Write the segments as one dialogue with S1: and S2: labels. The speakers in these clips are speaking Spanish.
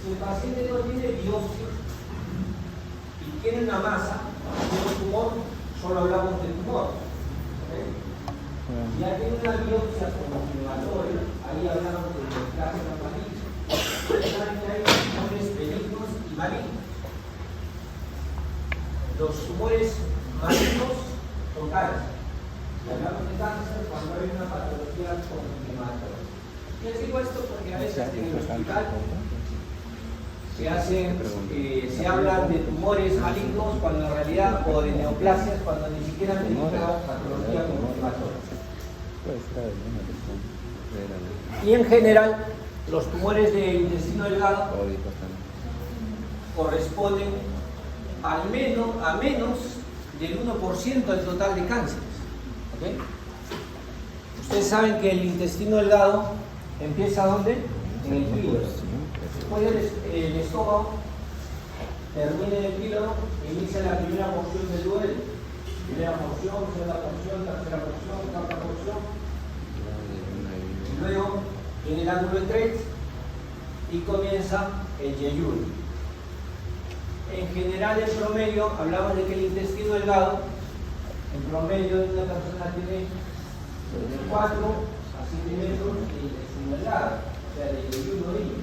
S1: Si el paciente no tiene biopsia y tiene una masa, tiene un tumor, solo hablamos de tumor. ¿Okay? Si ya tiene una biopsia como inflamatoria, ahí hablamos de neoplasia maligna. Ustedes saben que hay tumores benignos y malignos. Los tumores malignos son cáncer. Y hablamos de cáncer cuando hay una patología confirmatoria. Les digo esto porque a veces en el hospital se habla de tumores malignos cuando en realidad, o de neoplasias cuando ni siquiera han tenido una patología confirmatoria. Y en general, los tumores del intestino delgado corresponden a menos del 1% del total de cánceres. ¿Okay? Ustedes saben que el intestino delgado empieza ¿dónde? En el píloro. Después el estómago termina en el píloro e inicia la primera porción del duodeno. Primera porción, segunda porción, tercera porción, cuarta porción. Y luego viene el ángulo estrecho y comienza el yeyuno. En general, en promedio, hablamos de que el intestino delgado, en promedio, una persona tiene de 4 a 7 metros de intestino delgado, o sea, de yeyuno niño.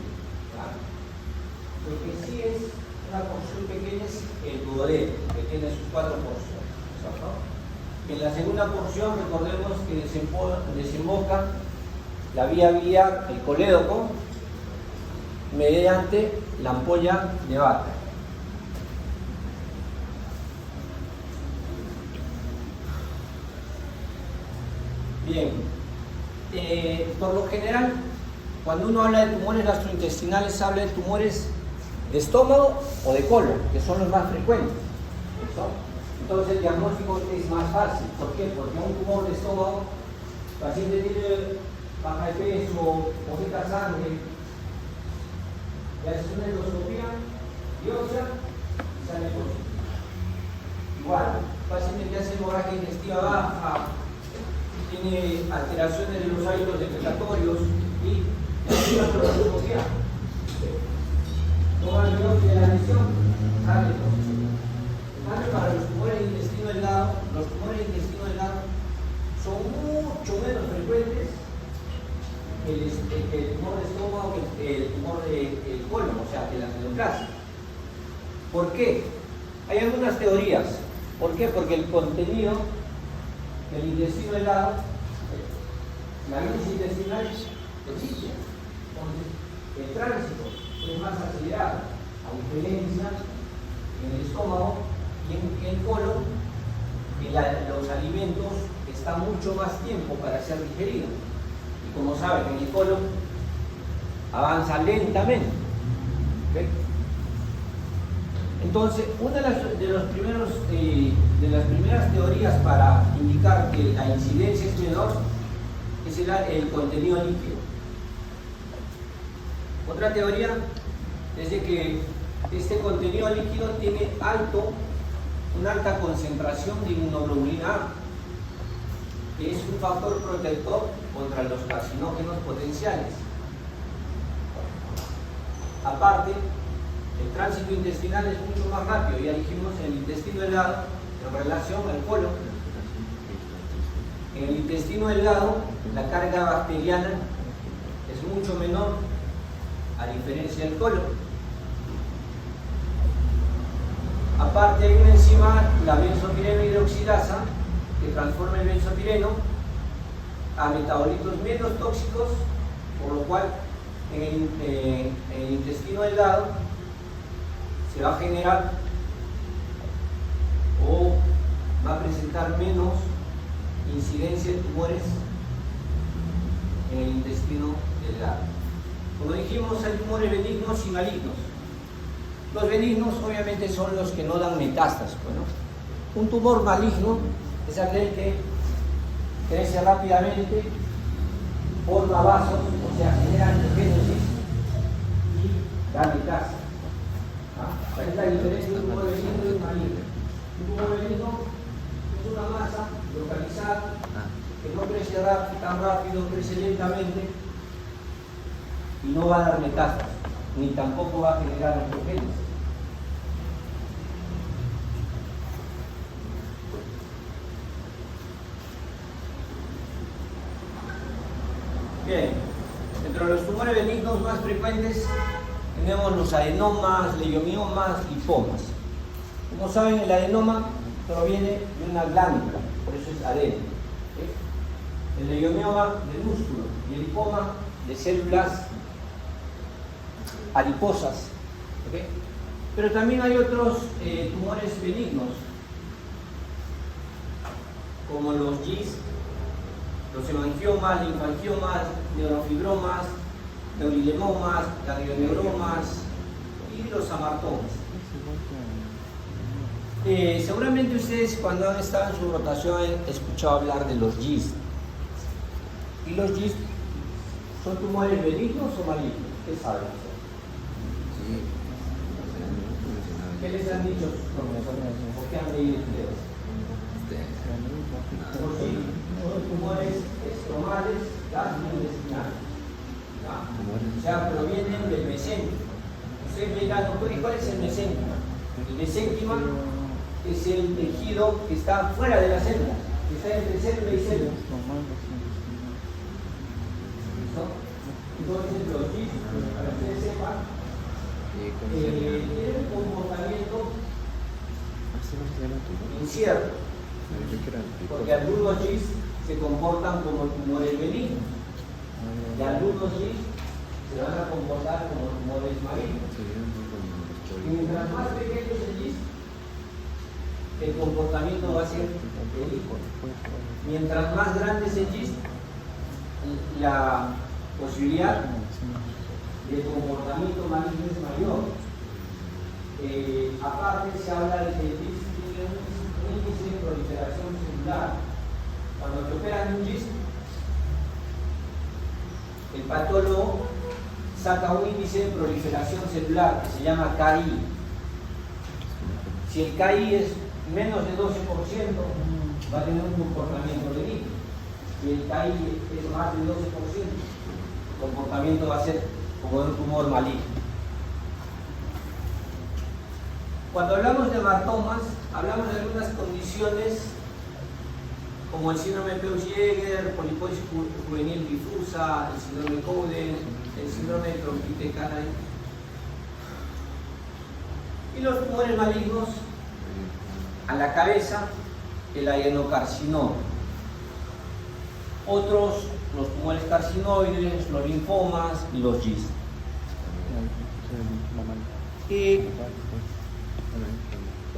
S1: Lo que sí es una porción pequeña es el duodeno, que tiene sus 4 porciones. ¿No? En la segunda porción, recordemos que desemboca la vía biliar, el colédoco, mediante la ampolla de Vater. Bien, por lo general, cuando uno habla de tumores gastrointestinales, habla de tumores de estómago o de colon, que son los más frecuentes. ¿Listo? Entonces el diagnóstico es más fácil. ¿Por qué? Porque un tumor de estómago, el paciente tiene baja de peso, poquita sangre, le hace una endoscopía, biopsia y sale positivo. Igual, el paciente que hace hemorragia digestiva baja, tiene alteraciones de los hábitos defecatorios y la endoscopía. Toma el biopsia de la lesión, sale positivo. Para los tumores de intestino delgado, los tumores de intestino delgado son mucho menos frecuentes que el tumor de estómago, que el tumor del colon, o sea, que la neoplasia. ¿Por qué? Hay algunas teorías. ¿Por qué? Porque el contenido del intestino delgado, la bilis intestinal existe. Entonces, el tránsito es más acelerado, a diferencia en el estómago y en el colon, los alimentos están mucho más tiempo para ser digeridos. Y como saben, en el colon avanza lentamente. ¿Okay? Entonces, una de las primeras teorías para indicar que la incidencia es menor es el contenido líquido. Otra teoría es de que este contenido líquido tiene una alta concentración de inmunoglobulina A, que es un factor protector contra los carcinógenos potenciales. Aparte, el tránsito intestinal es mucho más rápido, ya dijimos, en el intestino delgado en relación al colon. En el intestino delgado, la carga bacteriana es mucho menor, a diferencia del colon. Aparte, hay una enzima, la benzopireno hidroxilasa, que transforma el benzopireno a metabolitos menos tóxicos, por lo cual en el intestino delgado se va a generar o va a presentar menos incidencia de tumores en el intestino delgado. Como dijimos, hay tumores benignos y malignos. Los benignos obviamente son los que no dan metástasis. Bueno, un tumor maligno es aquel que crece rápidamente, forma vasos, o sea, genera angiogénesis y da metástasis. ¿Cuál es la diferencia de un tumor benigno y un maligno? Un tumor benigno es una masa localizada que no crece tan rápido, crece lentamente y no va a dar metástasis. ni tampoco va a generar osteogénesis. Bien, entre los tumores benignos más frecuentes tenemos los adenomas, leiomiomas, linfomas. Como saben, el adenoma proviene de una glándula, por eso es adeno. ¿Sí? El leiomioma del músculo y el linfoma de células adiposas. ¿Okay? Pero también hay otros tumores benignos, como los GIST, los hemangiomas, linfangiomas, neurofibromas, neurilemomas, ganglioneuromas y los amartomas. Seguramente ustedes cuando han estado en su rotación han escuchado hablar de los GIST. ¿Y los GIST son tumores benignos o malignos? ¿Qué saben? ¿Qué les han dicho sus profesores? ¿Por qué han leído ustedes? Los GIST son tumores estromales gastrointestinales. O sea, provienen del mesénquima. Ustedes me dirán, ¿cuál es el mesénquima? El mesénquima es el tejido que está fuera de la célula, que está entre célula y célula. Entonces los GIST, para que ustedes sepan, tienen un comportamiento incierto, porque algunos GIST se comportan como tumores benignos y algunos GIST se van a comportar como tumores malignos. Mientras más pequeño es el GIST, el comportamiento va a ser benigno. Mientras más grande es el GIST, la posibilidad de comportamiento maligno es mayor. Aparte se habla de que el GIST tiene un índice de proliferación celular. Cuando te operan un GIST, el patólogo saca un índice de proliferación celular que se llama KI. Si el KI es menos de 12%, va a tener un comportamiento benigno. Si el KI es más de 12%, el comportamiento va a ser como un tumor maligno. Cuando hablamos de hematomas, hablamos de algunas condiciones como el síndrome de Peutz-Jeghers, poliposis juvenil difusa, el síndrome de Cowden, el síndrome de bronquitis canaria. Y los tumores malignos a la cabeza, el adenocarcinoma. Otros, los tumores carcinoides, los linfomas y los GIST.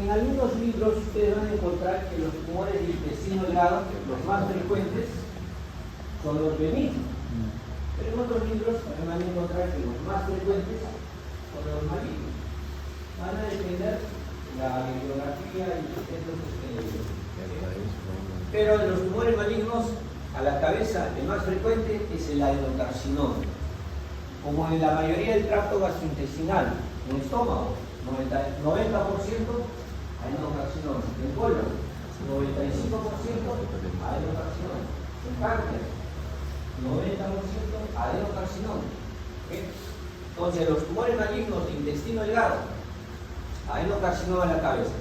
S1: En algunos libros ustedes van a encontrar que los tumores del intestino delgado, los más frecuentes, son los benignos. Pero en otros libros también van a encontrar que los más frecuentes son los malignos. Van a depender la bibliografía y los textos que se leyeron. Pero de los tumores malignos a la cabeza, el más frecuente es el adenocarcinoma. Como en la mayoría del tracto gastrointestinal, en el estómago, 90% adenocarcinoma. En colon, 95% adenocarcinoma. En páncreas, 90% adenocarcinoma. ¿Okay? Entonces, los tumores malignos de intestino delgado, adenocarcinoma en la cabeza.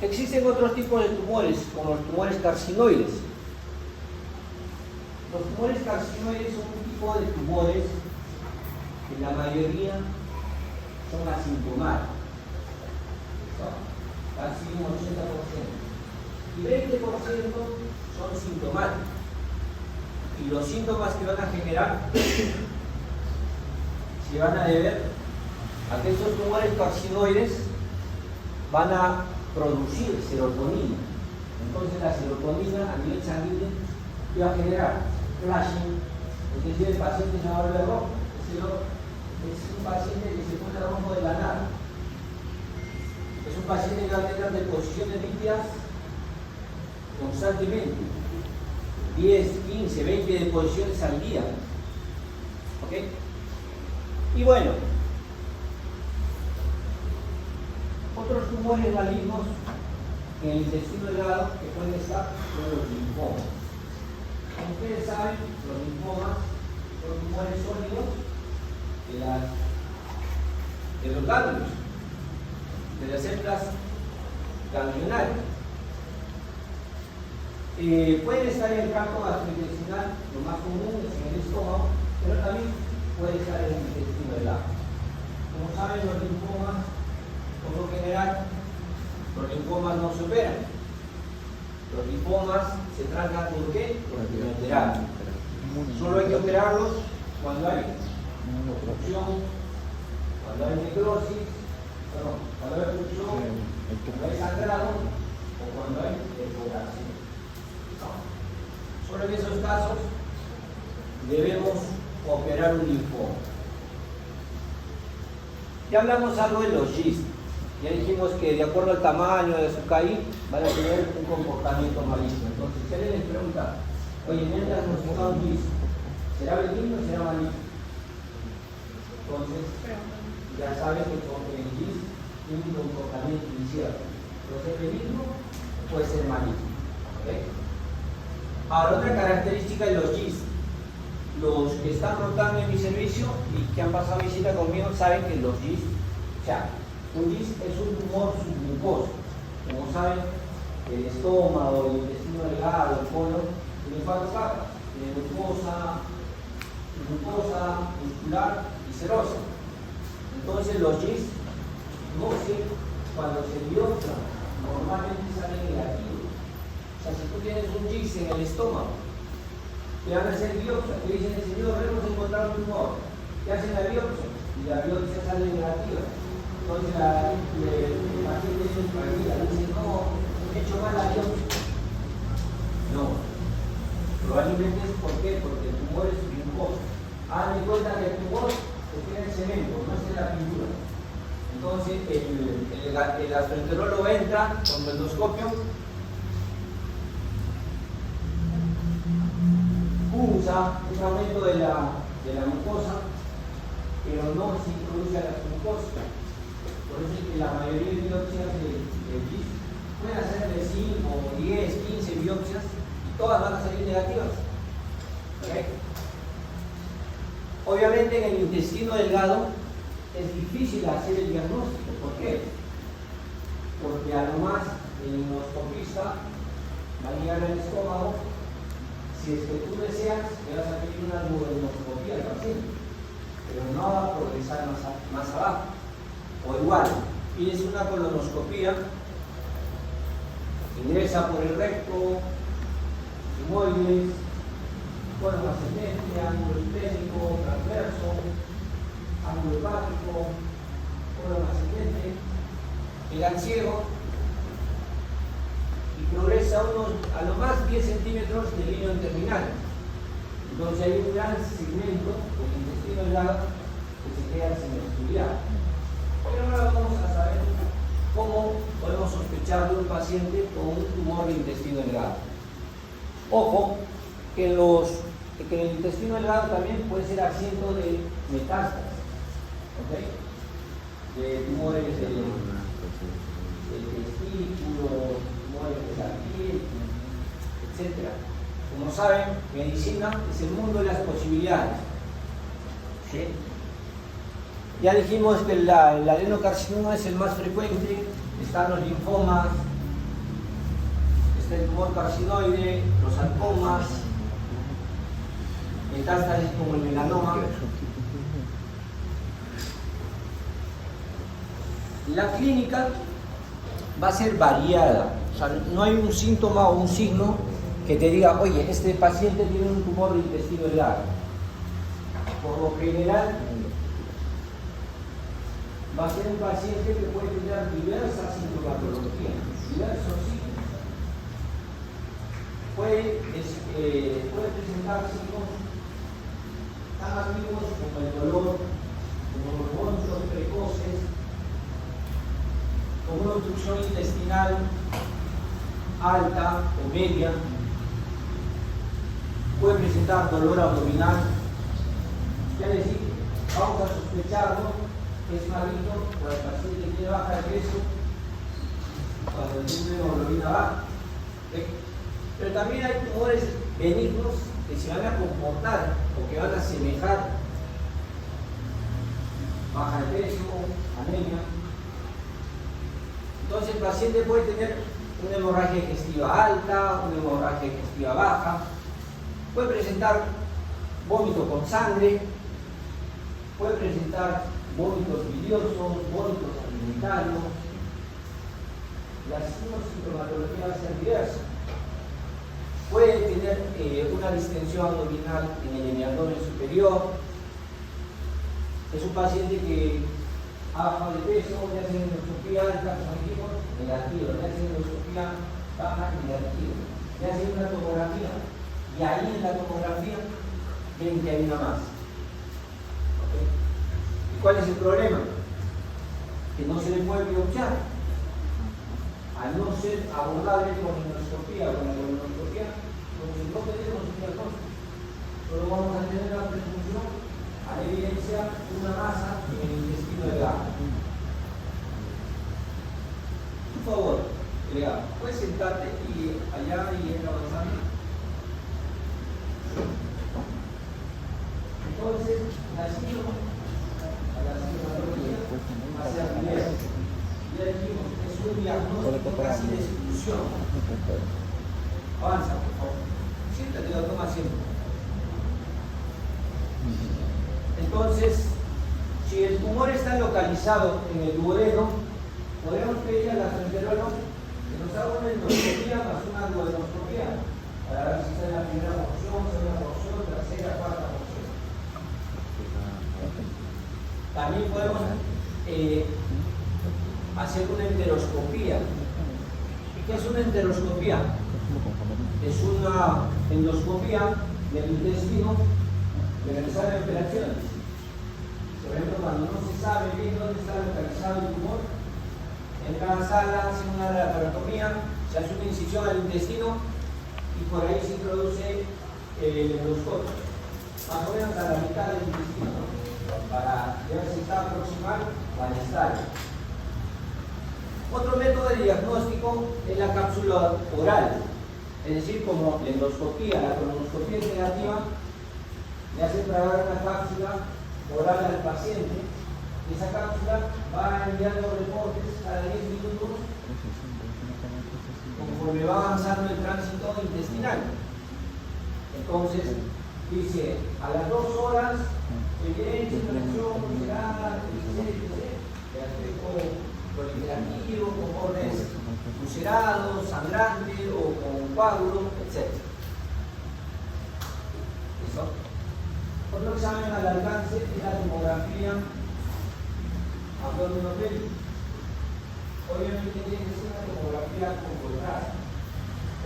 S1: Existen otros tipos de tumores, como los tumores carcinoides. Los tumores carcinoides son un tipo de tumores que la mayoría son asintomáticos, casi un 80%. Y 20% son sintomáticos. Y los síntomas que van a generar se van a deber a que esos tumores carcinoides van a producir serotonina. Entonces la serotonina a nivel sanguíneo va a generar flashing, es decir, el paciente se va a volver rojo. Es un paciente que se pone rojo de la nada. Es un paciente que va a tener deposiciones líquidas constantemente. 10, 15, 20 deposiciones al día. ¿Ok? Y bueno, otros tumores malignos en el intestino delgado que pueden estar son los linfomas. Como ustedes saben, los linfomas son tumores sólidos de los ganglios, de las células ganglionarias. Puede estar en el tracto gastrointestinal, lo más común es en el estómago, pero también puede estar en el intestino delgado. Como saben, los linfomas, por lo general, los linfomas no se operan. Los linfomas se tratan ¿por qué? Por quimioterapia. Solo hay que operarlos cuando hay obstrucción, cuando hay necrosis, cuando hay obstrucción, cuando hay sangrado o cuando hay perforación. Solo en esos casos debemos operar un linfoma. Ya hablamos algo de los GIST. Ya dijimos que de acuerdo al tamaño de su CAI van a tener un comportamiento maligno. Entonces, si alguien les pregunta, oye, me han diagnosticado un GIST, ¿será benigno o será maligno? Entonces, ya saben que el GIST tiene un comportamiento incierto. Puede ser benigno o puede ser maligno. ¿Okay? Ahora, otra característica de los GIST. Los que están rotando en mi servicio y que han pasado visita conmigo saben que los GIST, o sea, un GIST es un tumor submucoso. Como saben, el estómago, el intestino delgado, el colon, tienen 4 capas: mucosa, muscular y serosa. Entonces, los GIST, no sé, cuando se biopsian, normalmente salen negativos. O sea, si tú tienes un GIST en el estómago, le van a hacer biopsia, te dicen, señor, hemos encontrado un tumor, te hacen la biopsia y la biopsia sale negativa. Entonces el paciente dice, no, he hecho mal la biopsia. No, probablemente es ¿por qué? Porque el tumor es mucoso. Hagan de cuenta que el tumor se queda en cemento, no es en la pintura. Entonces el gastroenterólogo entra con el endoscopio, usa un aumento de la mucosa, pero no se introduce a las mucosas. Por eso es que la mayoría de biopsias de GIST pueden hacer de 5, 10, 15 biopsias y todas van a salir negativas. ¿Okay? Obviamente en el intestino delgado es difícil hacer el diagnóstico. ¿Por qué? Porque a lo más el endoscopista va a llegar al estómago. Si es que tú deseas, le vas a pedir una duodenoscopía al paciente, pero no va a progresar más abajo. O igual, pides una colonoscopía, ingresa por el recto, sigmoides, colon ascendente, ángulo esplénico, transverso, ángulo hepático, colon ascendente, el ciego, y progresa a lo más 10 centímetros del líneon terminal. Entonces hay un gran segmento del intestino delgado que se queda sin estudiar. Pero ahora vamos a saber cómo podemos sospechar de un paciente con un tumor de intestino delgado. Ojo, que en el intestino delgado también puede ser asiento de metástasis, ¿okay? De tumores del testículo, de la piel, etc. Como saben, medicina es el mundo de las posibilidades. ¿Sí? Ya dijimos que el adenocarcinoma es el más frecuente, están los linfomas, está el tumor carcinoide, los sarcomas, metástasis como el melanoma. La clínica va a ser variada. O sea, no hay un síntoma o un signo que te diga, oye, este paciente tiene un tumor de intestino delgado. Por lo general, va a ser un paciente que puede tener diversas sintomatologías, diversos signos. Puede presentar signos tan activos como el dolor, como los vómitos precoces, como una obstrucción intestinal alta o media, puede presentar dolor abdominal. Ya les dije, vamos a sospecharlo que es maligno por el paciente que tiene baja de peso cuando el índice de hemoglobina baja. ¿Okay? Pero también hay tumores benignos que se van a comportar o que van a asemejar baja de peso, anemia. Entonces el paciente puede tener una hemorragia digestiva alta, una hemorragia digestiva baja, puede presentar vómito con sangre, puede presentar vómitos biliosos, vómitos alimentarios. La sintomatología va a ser diversa. Puede tener una distensión abdominal en el abdomen superior. Es un paciente que ha bajado de peso, le hacen endoscopía alta, como dijimos, negativo, le hacen endoscopía baja, negativo, le hacen una tomografía y ahí en la tomografía ven que hay una masa. ¿Okay? ¿Y cuál es el problema? Que no se le puede biopsiar. Al no ser abordable con endoscopía o con la colonoscopía, porque no tenemos un diagnóstico, solo vamos a tener la presunción a la evidencia de una masa en el intestino delgado. Por favor, delegado, puedes sentarte y allá y ir avanzando. Entonces, la sintomatología va a ser diversa. Ya dijimos, es un diagnóstico casi de exclusión. Avanza, por favor. Siéntate, lo toma siempre. Entonces, si el tumor está localizado en el duodeno, podemos pedir al gastroenterólogo que nos haga una endoscopía más una duodenoscopía para ver si está en la primera porción, segunda porción, tercera, cuarta porción. También podemos hacer una enteroscopía. ¿Qué es una enteroscopía? Es una endoscopía del intestino de realizar operaciones. Por ejemplo, cuando no se sabe bien dónde está localizado el tumor, en cada sala hacen una laparotomía, se hace una incisión al intestino y por ahí se introduce el endoscopio, más o menos a la mitad del intestino, ¿no? Para ver si está proximal o al estadio. Otro método de diagnóstico es la cápsula oral, es decir, como la endoscopía, la colonoscopía es negativa, le hacen tragar una cápsula oral al paciente y esa cápsula va enviando reportes cada 10 minutos conforme va avanzando el tránsito intestinal. Entonces, dice, a las 2 horas, evidencia, infección, ulcerada, de aspecto proliferativo, con bordes ulcerados, sangrante o con coágulo, etc. ¿Listo? Otro examen al alcance es la tomografía abdominopélvica. Obviamente tiene que ser una tomografía con contraste.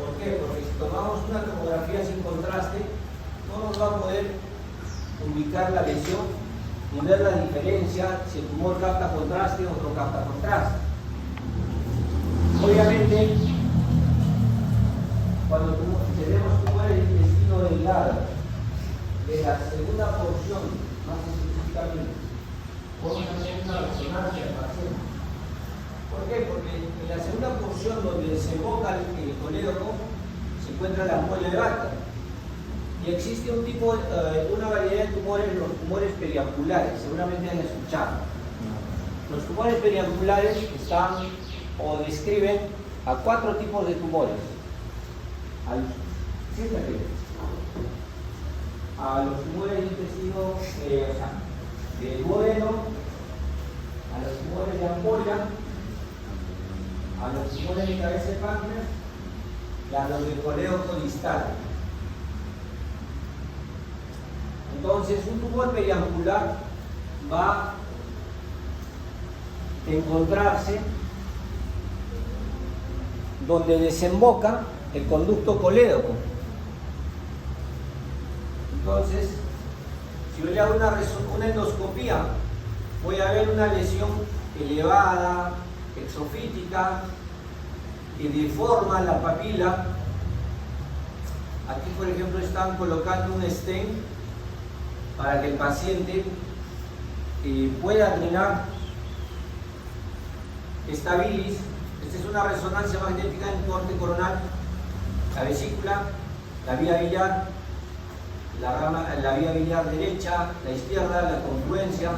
S1: ¿Por qué? Porque si tomamos una tomografía sin contraste, no nos va a poder ubicar la lesión y ver la diferencia si el tumor capta contraste o no capta contraste. Obviamente, cuando tenemos tumores del intestino delgado, de la segunda porción, más específicamente, podemos hacer una resonancia al paciente. ¿Por qué? Porque en la segunda porción donde desemboca el colédoco se encuentra la ampolla de Barker. Y existe un tipo, una variedad de tumores, los tumores perianculares, seguramente han escuchado. Los tumores perianculares están o describen a 4 tipos de tumores. Siéntate. A los tumores del intestino, del duodeno, a los tumores de ampolla, a los tumores de cabeza de páncreas y a los del colédoco distal. Entonces, un tumor periancular va a encontrarse donde desemboca el conducto colédoco. Entonces, si yo le hago una endoscopía, voy a ver una lesión elevada, exofítica, que deforma la papila. Aquí, por ejemplo, están colocando un stent para que el paciente pueda drenar esta bilis. Esta es una resonancia magnética en corte coronal, la vesícula, la vía biliar, la vía biliar derecha, la izquierda, la confluencia,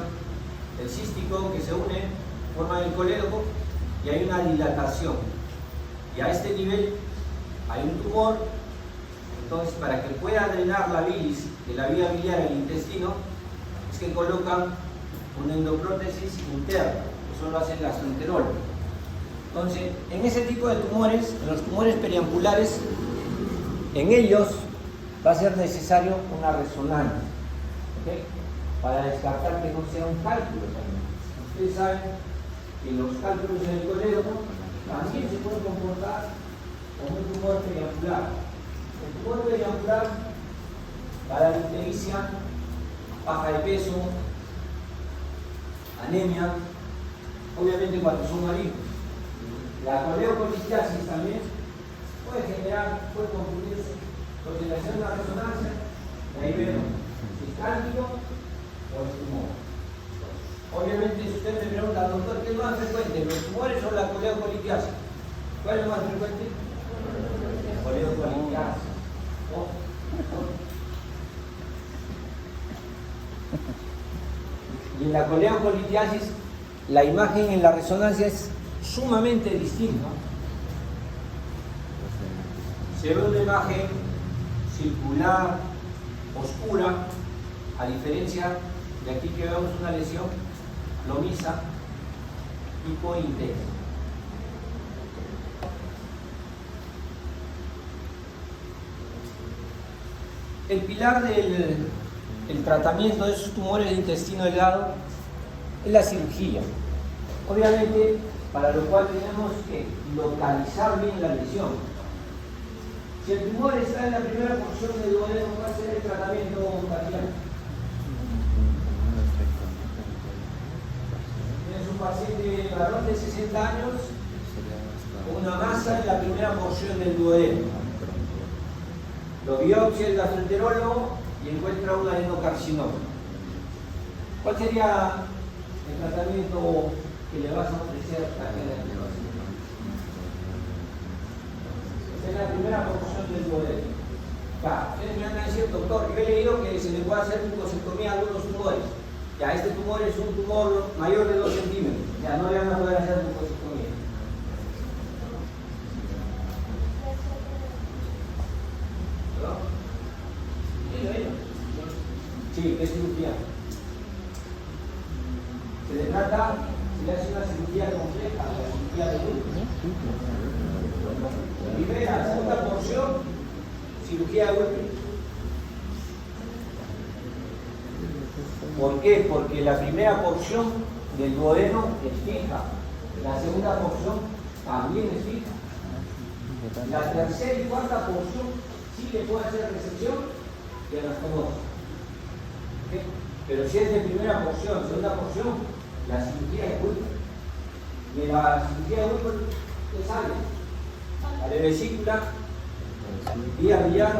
S1: el cístico que se une, forma el colédoco y hay una dilatación. Y a este nivel hay un tumor. Entonces, para que pueda drenar la bilis de la vía biliar al intestino, es que colocan una endoprótesis interna. Eso lo hacen gastroenterólogos. Entonces, en ese tipo de tumores, en los tumores periampulares, en ellos va a ser necesario una resonancia, ¿okay? Para descartar que no sea un cálculo también. Ustedes saben que los cálculos en el colédoco también se pueden comportar como un tumor periampular. El tumor periampular, para la ictericia, baja de peso, anemia, obviamente cuando son malignos. La coleocolitiasis también puede generar, puede confundirse. Entonces, le hacen una resonancia y ahí vemos si es cálculo o es tumor. Obviamente, si usted me pregunta, doctor, ¿qué es más frecuente? ¿Los tumores o la coleocolitiasis? ¿Cuál es más frecuente? La coleocolitiasis. Y en la coleocolitiasis, la imagen en la resonancia es sumamente distinta. Se ve una imagen circular, oscura, a diferencia de aquí que vemos una lesión plomiza, tipo intensa. El pilar del tratamiento de esos tumores de intestino delgado es la cirugía. Obviamente, para lo cual tenemos que localizar bien la lesión. Si el tumor está en la primera porción del duodeno, va a ser el tratamiento facial. Tienes un paciente varón de 60 años con una masa en la primera porción del duodeno. Lo biopsia el gastroenterólogo y encuentra un adenocarcinoma. ¿Cuál sería el tratamiento que le vas a ofrecer a aquel adenocarcinoma? Es la primera porción del duodeno. Ya, ustedes me van a decir, doctor, yo he leído que se le puede hacer mucosectomía a algunos tumores. Ya, este tumor es un tumor mayor de 2 centímetros. Ya, no le van a poder hacer mucosectomía. ¿No? Sí, es cirugía. Se le trata, se le hace una cirugía compleja, la cirugía de Wilson. Primera, segunda porción, cirugía de Wilson. ¿Por qué? Porque la primera porción del duodeno es fija, la segunda porción también es fija. La tercera y cuarta porción sí le puede hacer resección y anastomosis. ¿Okay? Pero si es de primera porción, segunda porción, la cirugía de Wilson. Y en la cirugía de Wilson, ¿qué sale? Sale vesícula, vía biliar,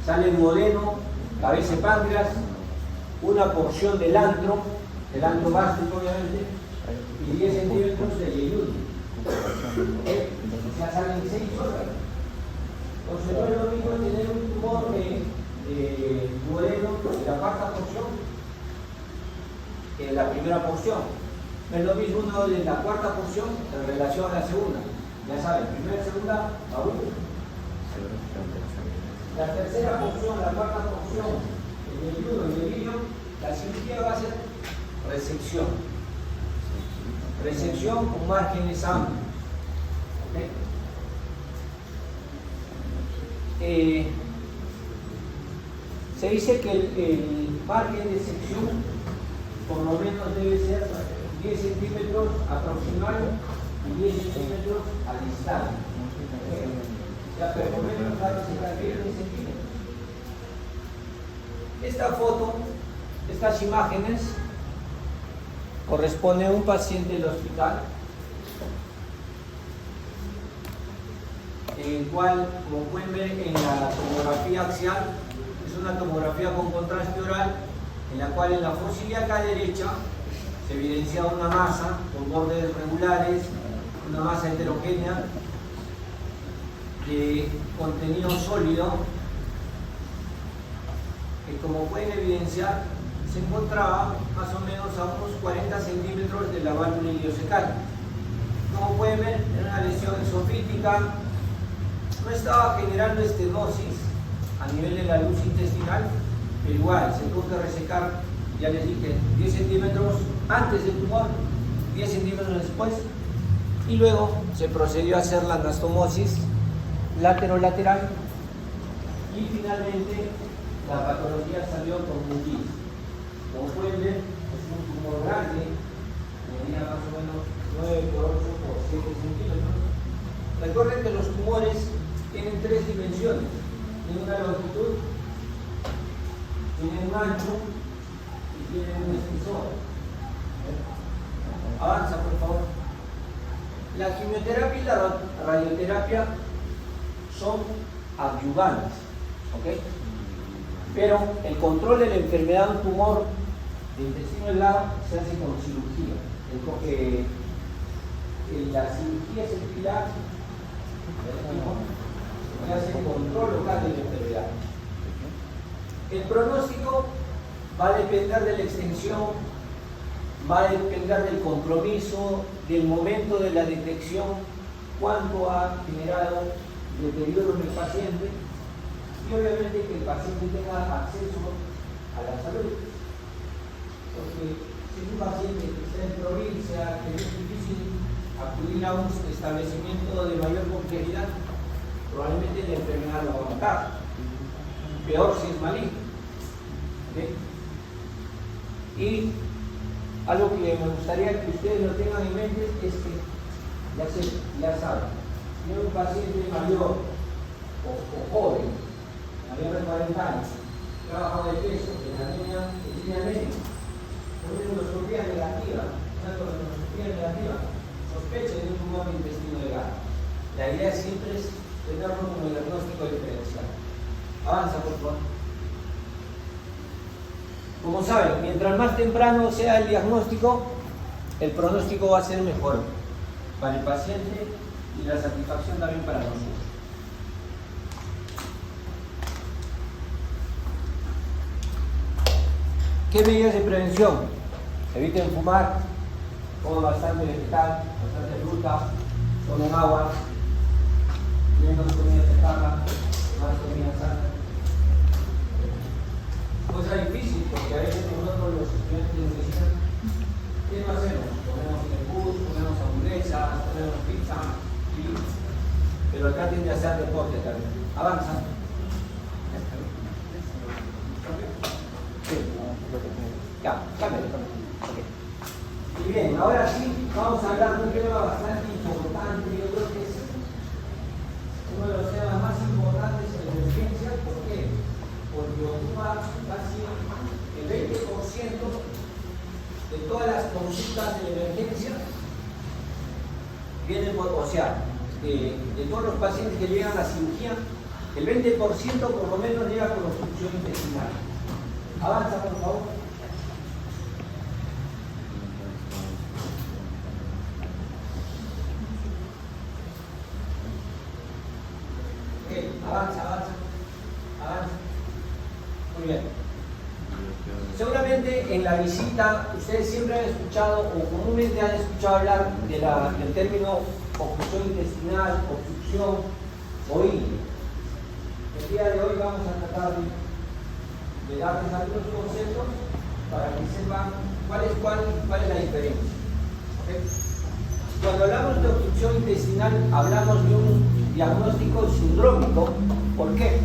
S1: sale duodeno, cabeza y páncreas, una porción del antro gástrico obviamente, y 10 centímetros de yeyuno. Ya salen 6 órganos. Entonces no es lo mismo tener un tumor de duodeno de la cuarta porción que de la primera porción. No es lo mismo uno de la cuarta porción en relación a la segunda. Ya saben, primera y segunda, aún. La tercera porción, la cuarta porción, el yeyuno y el vidrio, la cirugía va a ser resección. Resección con márgenes amplios. ¿Okay? Se dice que el margen de sección por lo menos debe ser 10 centímetros aproximado y 10 centímetros a distancia. O sea, pero por lo menos se requiere 10 centímetros. Esta foto, estas imágenes, corresponde a un paciente del hospital, en el cual, como pueden ver en la tomografía axial, es una tomografía con contraste oral, en la cual en la fosa ilíaca derecha se evidencia una masa con bordes regulares, una masa heterogénea de contenido sólido, que como pueden evidenciar se encontraba más o menos a unos 40 centímetros de la válvula iliocecal. Como pueden ver, era una lesión esofítica, no estaba generando estenosis a nivel de la luz intestinal, pero igual se tuvo que resecar, ya les dije, 10 centímetros antes del tumor, 10 centímetros después, y luego se procedió a hacer la anastomosis lateral y finalmente la patología salió con un GIS. Como pueden ver, es un tumor grande, medía más o menos 9 por 8 por 7 centímetros. Recuerden que los tumores tienen 3 dimensiones: tienen una longitud, tienen un ancho y tienen un espesor. Avanza, por favor. La quimioterapia y la radioterapia son adyuvantes, ¿ok? Pero el control de la enfermedad de un tumor de intestino delgado se hace con cirugía. La cirugía es el pilar que hace el control local de la enfermedad. El pronóstico va a depender de la extensión, va a depender del compromiso, del momento de la detección, cuánto ha generado deterioro en el paciente y obviamente que el paciente tenga acceso a la salud. Porque si es un paciente que está en provincia, que es difícil acudir a un establecimiento de mayor complejidad, probablemente la enfermedad lo va a matar. Peor si es maligno. ¿Okay? Y algo que me gustaría que ustedes lo tengan en mente es que ya saben, si es un paciente mayor o joven, mayor de 40 años, trabajo de peso, que la niña tiene anemia, una endoscopía negativa, sospecha de un tumor de intestino delgado. La idea siempre es tenerlo como diagnóstico diferencial. Avanza, por favor. Como saben, mientras más temprano sea el diagnóstico, el pronóstico va a ser mejor para el paciente y la satisfacción también para nosotros. ¿Qué medidas de prevención? Eviten fumar, coman bastante vegetal, bastante fruta, tomen agua, menos comida chatarra, más comida sana. Cosa difícil porque a veces nosotros los estudiantes nos dicen, ¿qué no hacemos? Comemos en el bus, comemos hamburguesas, comemos pizza, ¿sí? Pero acá tiene que hacer deporte también. Avanza. Sí. Ya, cámbiale. Okay. Y bien, ahora sí, vamos a hablar de un tema bastante importante. Yo creo que es uno de los temas más importantes en la emergencia. ¿Por qué? Porque ocupa casi el 20% de todas las consultas de emergencia vienen por, o sea, de todos los pacientes que llegan a cirugía, el 20% por lo menos llega con obstrucción intestinal. Avanza, por favor. Avanza. Muy bien. Seguramente en la visita ustedes siempre han escuchado o comúnmente han escuchado hablar del término obstrucción intestinal, obstrucción o ILI. El día de hoy vamos a tratar de darles algunos conceptos para que sepan cuál es la diferencia. ¿Okay? Cuando hablamos de obstrucción intestinal hablamos de un diagnóstico sindrómico. ¿Por qué?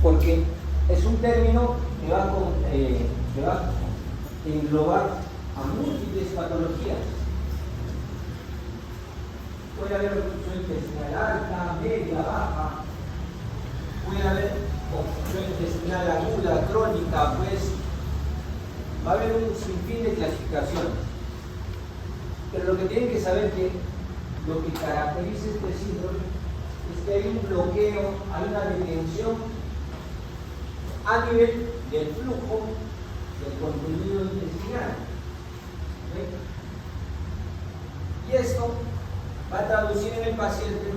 S1: Porque es un término que va a englobar a múltiples patologías. Puede haber obstrucción intestinal alta, media, baja, puede haber obstrucción intestinal aguda, crónica, pues va a haber un sinfín de clasificaciones. Pero lo que tienen que saber que lo que caracteriza este síndrome es que hay un bloqueo, hay una detención a nivel del flujo del contenido intestinal. ¿Okay? Y esto va a traducir en el paciente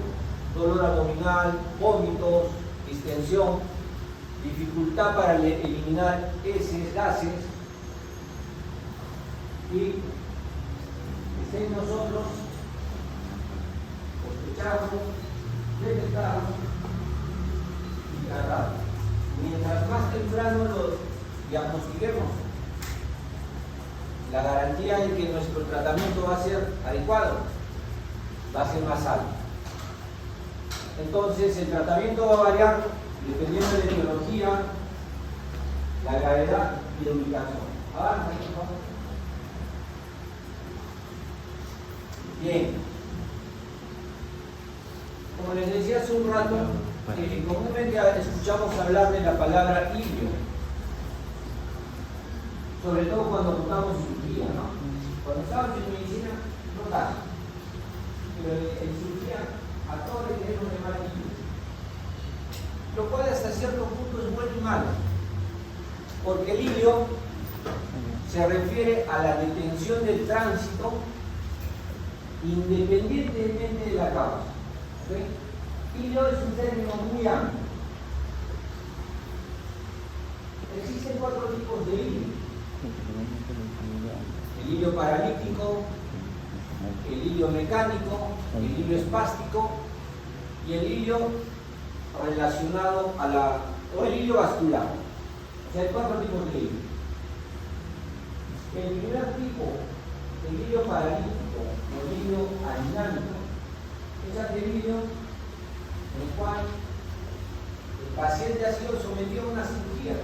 S1: dolor abdominal, vómitos, distensión, dificultad para eliminar heces, gases, y estén nosotros sospechando, detectando y tratando. Mientras más temprano lo diagnostiquemos, la garantía de que nuestro tratamiento va a ser adecuado va a ser más alta. Entonces el tratamiento va a variar dependiendo de la etiología, la gravedad y la ubicación. Avanza, por favor. Bien. Como les decía hace un rato, comúnmente escuchamos hablar de la palabra ilio, sobre todo cuando tocamos cirugía, ¿no? Cuando estamos en medicina, no tanto, pero en cirugía a todos les queremos llamar ilio, lo cual hasta cierto punto es bueno y malo, porque el ilio se refiere a la detención del tránsito independientemente de la causa. ¿Okay? Ilio es un término muy amplio. Existen 4 tipos de ilio: el ilio paralítico, el ilio mecánico, el ilio espástico y el ilio relacionado o el ilio vascular. O sea, hay 4 tipos de ilio. El primer tipo, el ilio paralítico o el ilio adinámico, es aquel ilio en el cual el paciente ha sido sometido a una cirugía,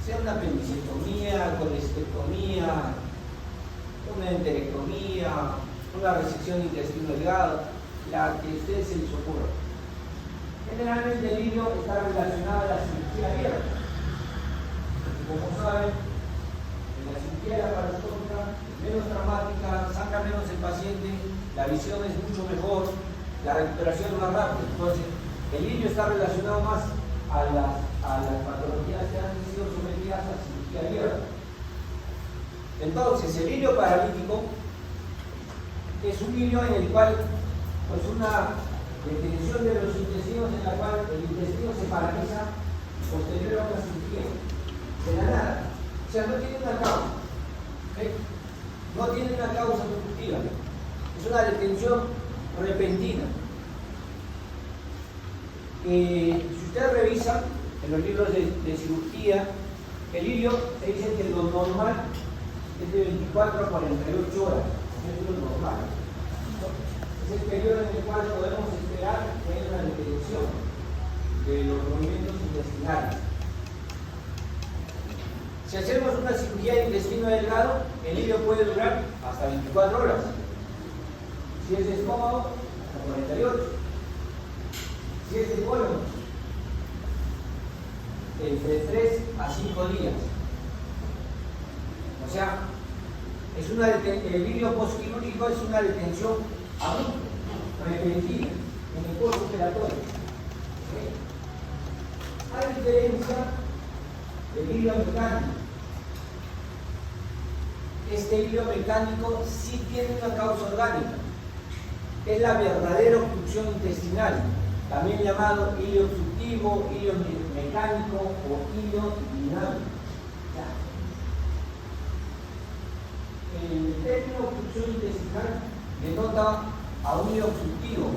S1: sea una apendicectomía, colestectomía, una enterectomía, una resección de intestino delgado, la que a ustedes se les ocurra. Generalmente el ilio está relacionado a la cirugía abierta. Como saben, en la cirugía laparoscópica es menos traumática, sangra menos el paciente, la visión es mucho mejor, la recuperación es más rápida. Entonces, el ilio está relacionado más a las patologías que han sido sometidas a cirugía abierta. Entonces, el ilio paralítico es un ilio en el cual, pues, una detención de los intestinos en la cual el intestino se paraliza posterior a una cirugía. De la nada. O sea, no tiene una causa. No tiene una causa productiva. Es una detención repentina. Si ustedes revisan en los libros de cirugía, el ilio se dice que lo normal es de 24 a 48 horas. Eso es lo normal. Es el periodo en el cual podemos esperar que haya una detención de los movimientos intestinales. Si hacemos una cirugía de intestino delgado, el ilio puede durar hasta 24 horas. Si es de estómago, hasta 48. Si es de colon, entre 3 a 5 días. O sea, el ilio postquirúrgico es una detención abrupta, repentina, en el postoperatorio. ¿Okay? Hay diferencia del ilio mecánico. Este ilio mecánico sí tiene una causa orgánica, es la verdadera obstrucción intestinal, también llamado ilio obstructivo, ilio mecánico o ilio dinámico. El término obstrucción intestinal denota a un ilio obstructivo.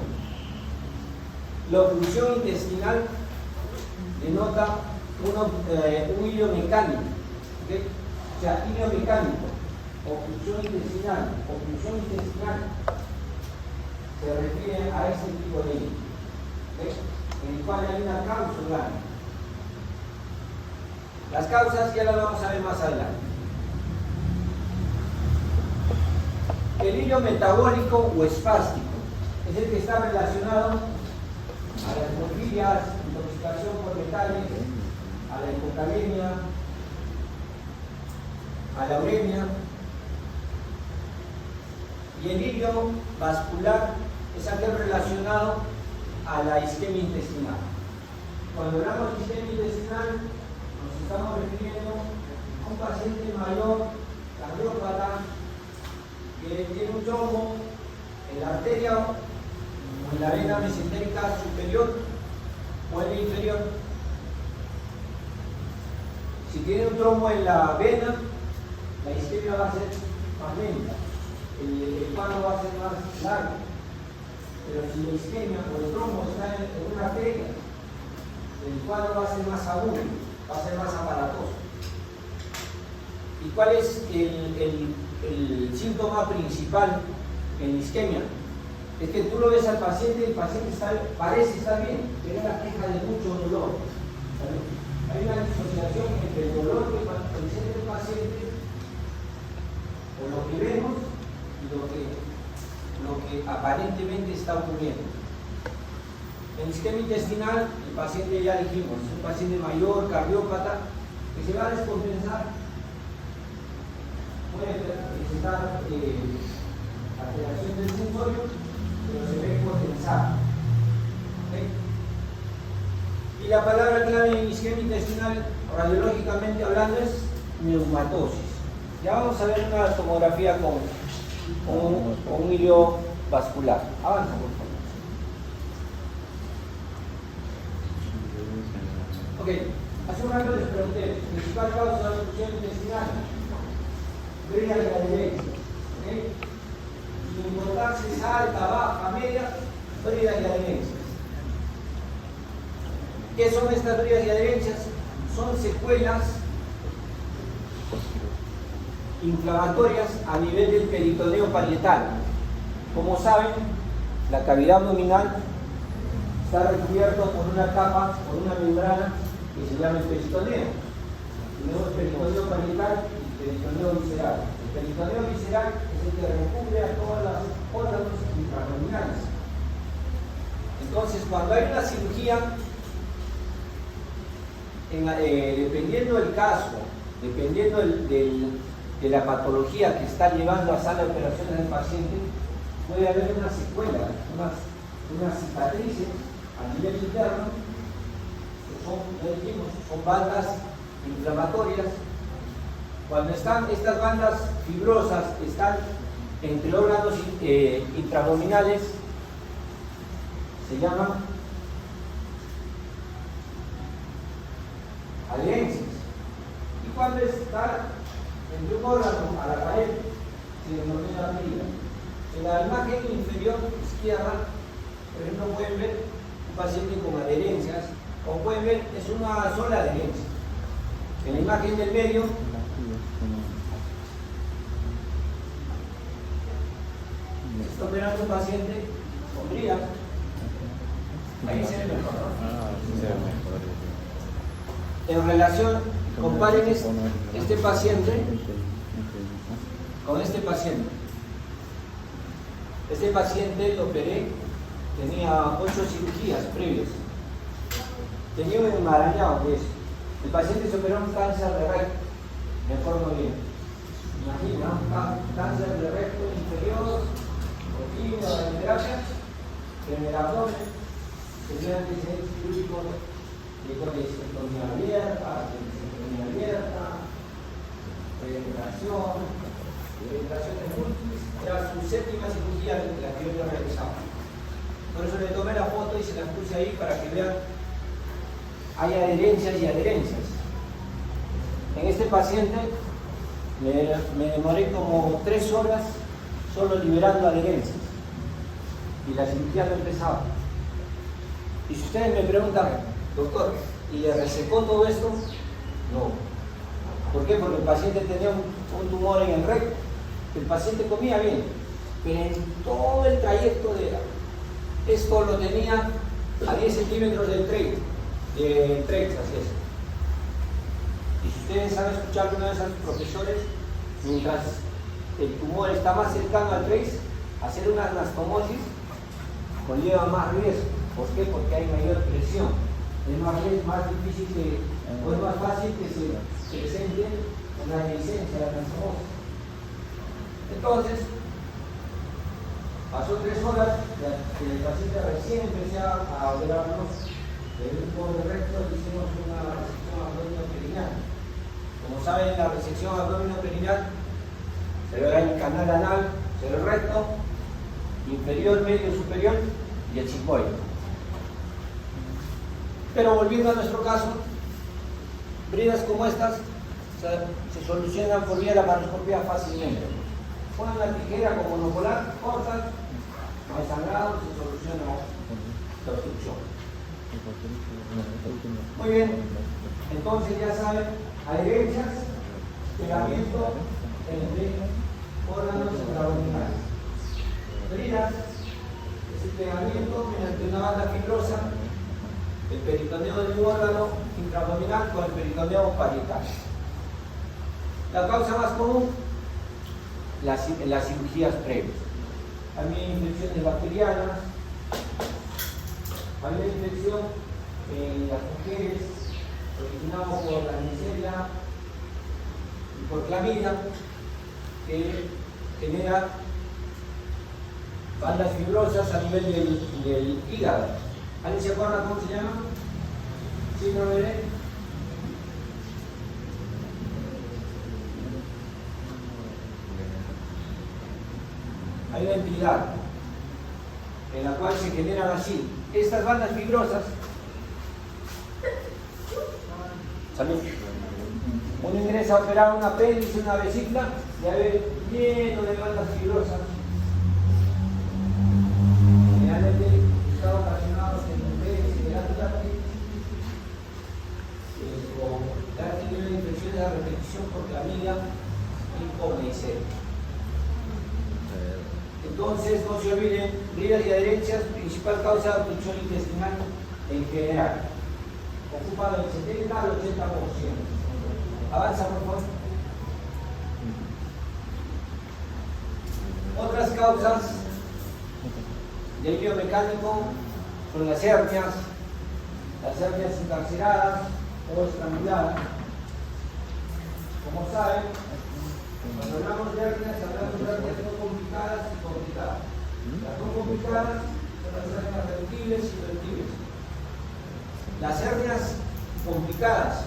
S1: La obstrucción intestinal denota un ilio mecánico. ¿Okay? O sea, ilio mecánico, obstrucción intestinal se refiere a ese tipo de ilio, ¿okay? En el cual hay una causa orgánica. Las causas ya las vamos a ver más adelante. El ilio metabólico o espástico es el que está relacionado a las hemofilias, intoxicación por metales, a la hipocalemia, a la uremia. Y el ilio vascular es aquel relacionado a la isquemia intestinal. Cuando hablamos de isquemia intestinal, nos estamos refiriendo a un paciente mayor, cardiópata, que tiene un trombo en la arteria o en la vena mesentérica superior o en la inferior. Si tiene un trombo en la vena, la isquemia va a ser más lenta, el cuadro va a ser más largo. Pero si la isquemia o el trombo está en una arteria, el cuadro va a ser más agudo, va a ser más aparatoso. ¿Y cuál es el síntoma principal en la isquemia? Es que tú lo ves al paciente y el paciente parece estar bien, pero es la queja de mucho dolor. ¿Sabes? Hay una disociación entre el dolor que presenta el paciente, o lo que vemos, y lo que aparentemente está ocurriendo. En isquemia intestinal, el paciente ya dijimos, es un paciente mayor, cardiópata, que se va a descompensar, puede presentar alteración del sensorio, pero se ve potenciado. ¿Okay? Y la palabra clave en isquemia intestinal, radiológicamente hablando, es neumatosis. Ya vamos a ver una tomografía con un hilo vascular. Avanza, por favor. Ok, hace un rato les pregunté, principal causa de obstrucción intestinal, pérdida de adherencia. ¿Okay? Su importancia es alta, baja, media, pérdida de adherencias. ¿Qué son estas pérdidas de adherencias? Son secuelas inflamatorias a nivel del peritoneo parietal. Como saben, la cavidad abdominal está recubierta por una capa, por una membrana que se llama el peritoneo. Tenemos peritoneo parietal y peritoneo visceral. El peritoneo visceral es el que recubre a todos los órganos intraabdominales. Entonces, cuando hay una cirugía, dependiendo del caso, dependiendo de la patología que está llevando a sala de operaciones del paciente, puede haber una secuela, unas cicatrices a nivel interno, que son bandas inflamatorias. Cuando estas bandas fibrosas están entre órganos intraabdominales, se llaman adherencias. Y cuando está entre un órgano a la pared, se denomina herida. En la imagen inferior izquierda, por ejemplo, pueden ver un paciente con adherencias, como pueden ver, es una sola adherencia. En la imagen del medio, se está operando un paciente con brida. Ahí se ve mejor, ¿no? En relación, comparen este paciente con este paciente. Este paciente lo operé, tenía 8 cirugías previas. Tenía un enmarañado de eso. El paciente se operó un cáncer de recto, me acuerdo bien. Imagina, cáncer de recto inferior, por radioterapia, en el abdomen, tenía antecedentes quirúrgicos de colecectomía abierta, penetración de múltiples. Era su 7ª cirugía la que yo había realizado. Por eso le tomé la foto y se la puse ahí para que vean. Hay adherencias y adherencias. En este paciente me demoré como 3 horas solo liberando adherencias. Y la cirugía no empezaba. Y si ustedes me preguntan, doctor, ¿y le resecó todo esto? No. ¿Por qué? Porque el paciente tenía un tumor en el recto. El paciente comía bien, pero en todo el trayecto de esto lo tenía a 10 centímetros del trachea, así es. Y si ustedes han escuchado alguna vez a sus profesores, mientras el tumor está más cercano al trachea, hacer una anastomosis conlleva más riesgo. ¿Por qué? Porque hay mayor presión. Es más difícil o es más fácil que se presente una licencia de anastomosis. Entonces, pasó 3 horas, el paciente recién empecé a operarlo del grupo de recto, hicimos una resección abdominoperineal. Como saben, la resección abdominoperineal se verá el canal anal, se ve el recto, inferior, medio, superior y el sigmoide. Pero volviendo a nuestro caso, bridas como estas se solucionan por vía de la laparoscopía fácilmente. Ponen la tijera como monopolar, cortan, no hay sangrado, se soluciona la obstrucción. Muy bien, entonces ya saben, adherencias, pegamiento entre órganos intraabdominales. Heridas, es el pegamiento mediante una banda fibrosa del peritoneo de un órgano intraabdominal con el peritoneo parietal. La causa más común, las cirugías previas. También infecciones bacterianas, hay una infección en las mujeres originada por la Neisseria y por clamidia, que genera bandas fibrosas a nivel del hígado. ¿Alguien se acuerda cómo se llama? Síndrome de hay una entidad en la cual se generan así estas bandas fibrosas. Salud. Uno ingresa a operar un apéndice, una vesícula, y hay lleno de bandas fibrosas. Generalmente están ocasionados en mujeres y con alto nivel de infecciones a repetición por clamidia y por Neisseria. Entonces, no se olviden, heridas y adherencias, principal causa de obstrucción intestinal en general. Ocupa del 70 al 80%. Avanza, por favor. Otras causas del biomecánico son las hernias encarceradas o estranguladas. Como saben, cuando hablamos de hernias no complicadas y complicadas. Las no complicadas son las hernias reductibles y irreductibles. Las hernias complicadas,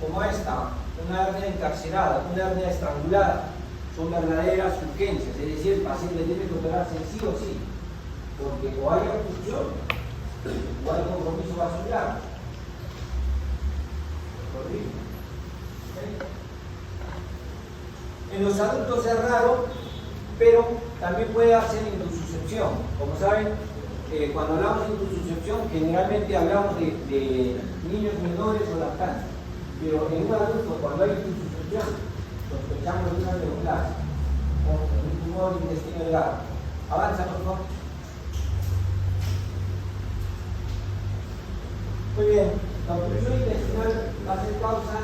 S1: como esta, una hernia encarcerada, una hernia estrangulada, son verdaderas urgencias, es decir, el paciente tiene que operarse sí o sí, porque o hay obstrucción o hay compromiso vascular. En los adultos es raro, pero también puede hacer intususcepción. Como saben, cuando hablamos de intususcepción, generalmente hablamos de niños menores o lactantes. Pero en un adulto, cuando hay intususcepción, sospechamos de una neoplasia o un tumor intestino delgado. Avanza, por favor. Muy bien, la obstrucción intestinal va a ser causa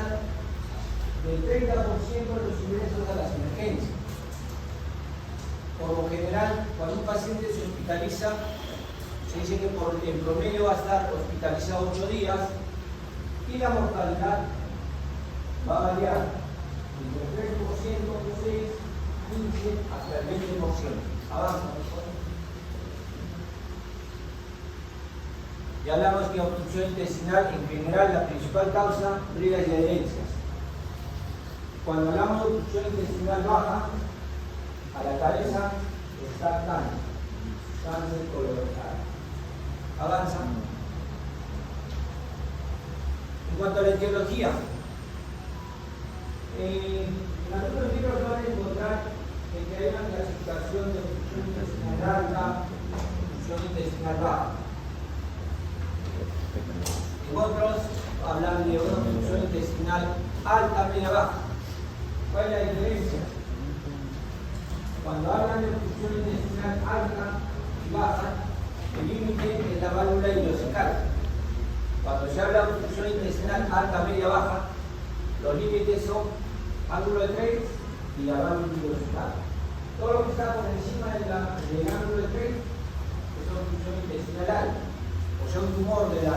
S1: del 30% de los ingresos a las emergencias. Por lo general, cuando un paciente se hospitaliza, se dice que en promedio va a estar hospitalizado 8 días y la mortalidad va a variar entre el 3%, 6, 15 hasta el 20%. Avanza, por favor. Ya hablamos de obstrucción intestinal, en general la principal causa, heridas y adherencias. Cuando hablamos de obstrucción intestinal baja, a la cabeza está cáncer colorectal. Avanza. En cuanto a la etiología, en algunos libros van a encontrar que hay una clasificación de obstrucción intestinal alta, obstrucción intestinal baja. En otros hablan de una obstrucción intestinal alta, media, baja. ¿Cuál es la diferencia? Cuando hablan de obstrucción intestinal alta y baja, el límite es la válvula ileocecal. Cuando se habla de obstrucción intestinal alta, media, baja, los límites son ángulo de Treitz y la válvula ileocecal. Todo lo que está por encima del ángulo de Treitz es obstrucción intestinal alta. O sea, un tumor de la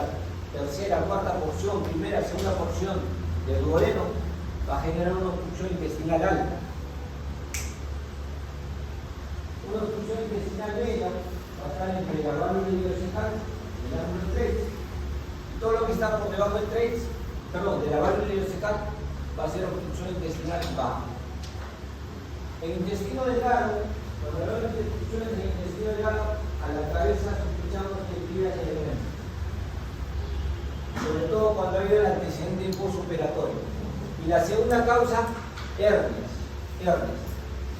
S1: tercera, cuarta porción, primera, segunda porción del duodeno va a generar una obstrucción intestinal alta. Una obstrucción intestinal media va a estar entre la válvula ileocecal y el ángulo de Treitz. Todo lo que está por debajo del Treitz, de la válvula ileocecal, va a ser obstrucción intestinal baja. El intestino delgado, cuando hablamos de obstrucciones del intestino delgado, a la cabeza sospechamos que heridas y adherencias. Sobre todo cuando hay el antecedente postoperatorio. Y Y la segunda causa, hernias.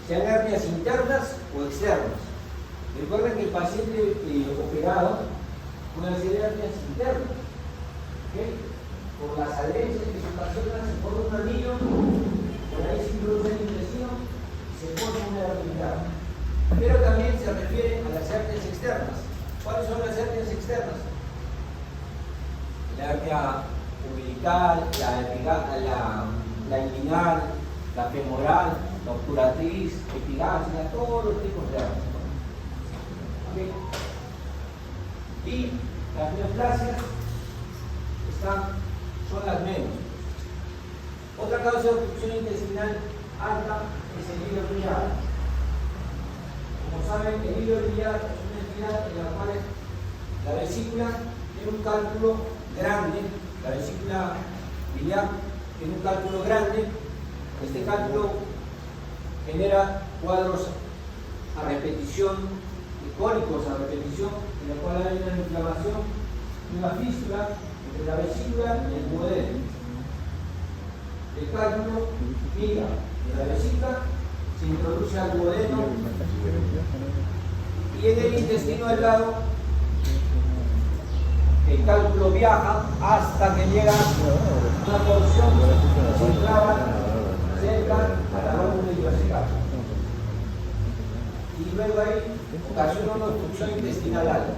S1: Sean hernias internas o externas. Recuerden que el paciente operado puede hacer hernias internas, ¿okay? Por las adherencias que se ocasionan, se forma un anillo, por ahí se introduce el intestino y se forma una hernia interna. Pero también se refiere a las hernias externas. ¿Cuáles son las hernias externas? La hernia umbilical, la inguinal, la femoral, la obturatriz, epigástrica, todos los tipos de hernias. ¿Okay? Y las neoplasias son las menos. Otra causa de obstrucción intestinal alta es el hilo biliar. Como saben, el hilo biliar es una entidad en la cual la vesícula tiene un cálculo grande, la vesícula biliar tiene un cálculo grande. Este cálculo genera cuadros a repetición, cólicos a repetición, en la cual hay una inflamación y una fístula entre la vesícula y el duodeno. El cálculo migra de la vesícula, se introduce al duodeno y en el intestino delgado el cálculo viaja hasta que llega a una porción que se clava cerca a la válvula ileocecal. Y luego ahí ocasiona una obstrucción intestinal alta.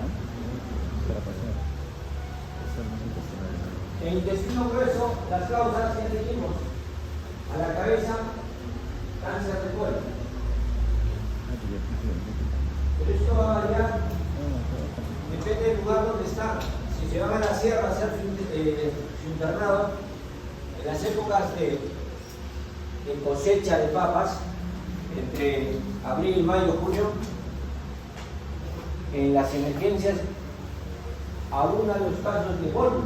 S1: En el intestino grueso, las causas, ya dijimos, a la cabeza, cáncer de colon. Pero esto va a variar, depende del lugar donde está. Si se van a la sierra a hacer su internado, en las épocas de cosecha de papas, entre abril, mayo, junio, en las emergencias abundan los casos de polvo.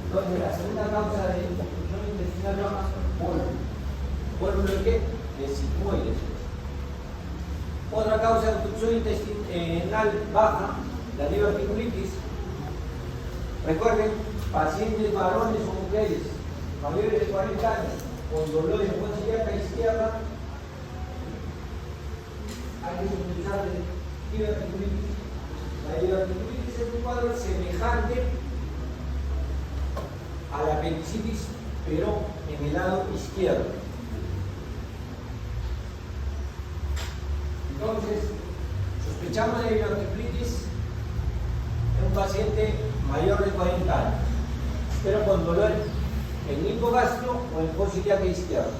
S1: Entonces, la segunda causa de obstrucción intestinal baja, polvo. ¿Polvo de qué? De sigmoides. Otra causa de obstrucción intestinal baja, la diverticulitis. Recuerden, pacientes varones o mujeres mayores de 40 años con dolor en fosa ilíaca izquierda, hay que sospechar de diverticulitis. La diverticulitis es un cuadro semejante a la apendicitis, pero en el lado izquierdo. Entonces, sospechamos de diverticulitis en un paciente mayor de 40 años, pero con dolor en hipogastro o en fosa ilíaca izquierda.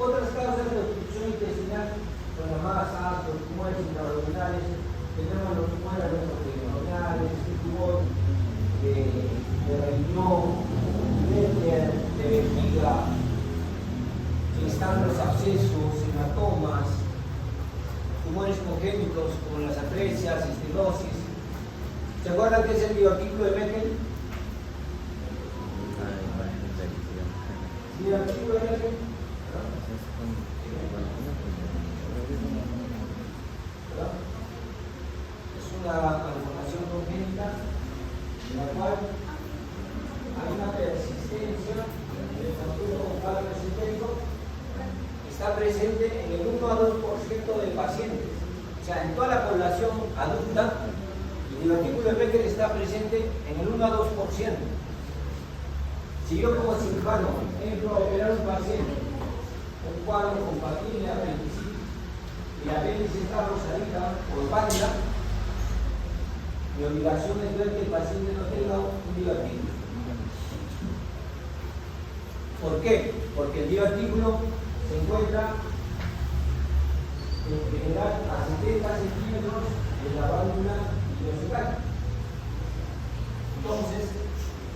S1: Otras causas de obstrucción intestinal son las masas, los tumores intraabdominales, tenemos los tumores abdominales, tumor de riñón, de vejiga, están los abscesos, hematomas, tumores congénitos como las atresias, estenosis. ¿Se acuerdan qué es el divertículo de Meckel? Divertículo de Meckel. Es una malformación congénita en la cual hay una persistencia del factor oncalo mesentérico que está presente en el 1 a 2% de pacientes. O sea, en toda la población adulta, el divertículo de Meckel está presente en el 1 a 2%. Si yo como cirujano entro a operar un paciente, un cuadro compatible a apendicitis, y la apéndice está rosadita o pálida, mi obligación es ver que el paciente no tenga un divertículo. ¿Por qué? Porque el divertículo se encuentra en general a 70 centímetros de la válvula ileocecal. Entonces,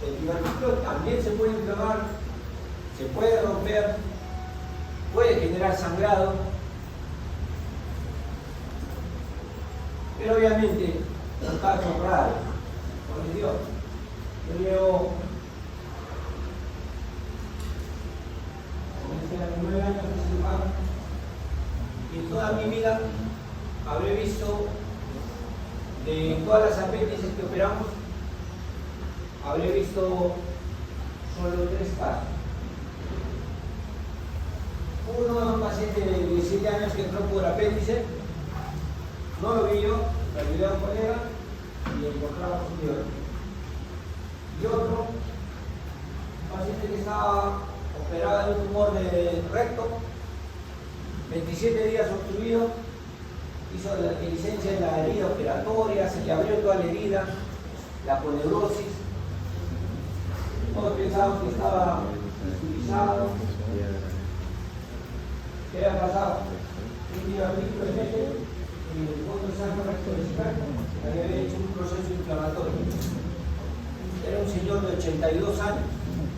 S1: el divertículo también se puede inflamar, se puede romper, puede generar sangrado, pero obviamente son casos raros. Por Dios, yo llevo 9 años de cirujano y en toda mi vida habré visto de todas las apéndices que operamos, habré visto casos. Uno es un paciente de 17 años que entró por apéndice, no lo vi yo, lo ayudé a un colega y encontramos un diórico. Y otro, un paciente que estaba operado de un tumor de recto, 27 días obstruido, hizo la licencia de la herida operatoria, se le abrió toda la herida, la poneurosis, todos pensaban que estaba utilizado. ¿Qué había pasado? Un día rico de medio y el fondo de sangre rectovesical había hecho un proceso inflamatorio. Era un señor de 82 años,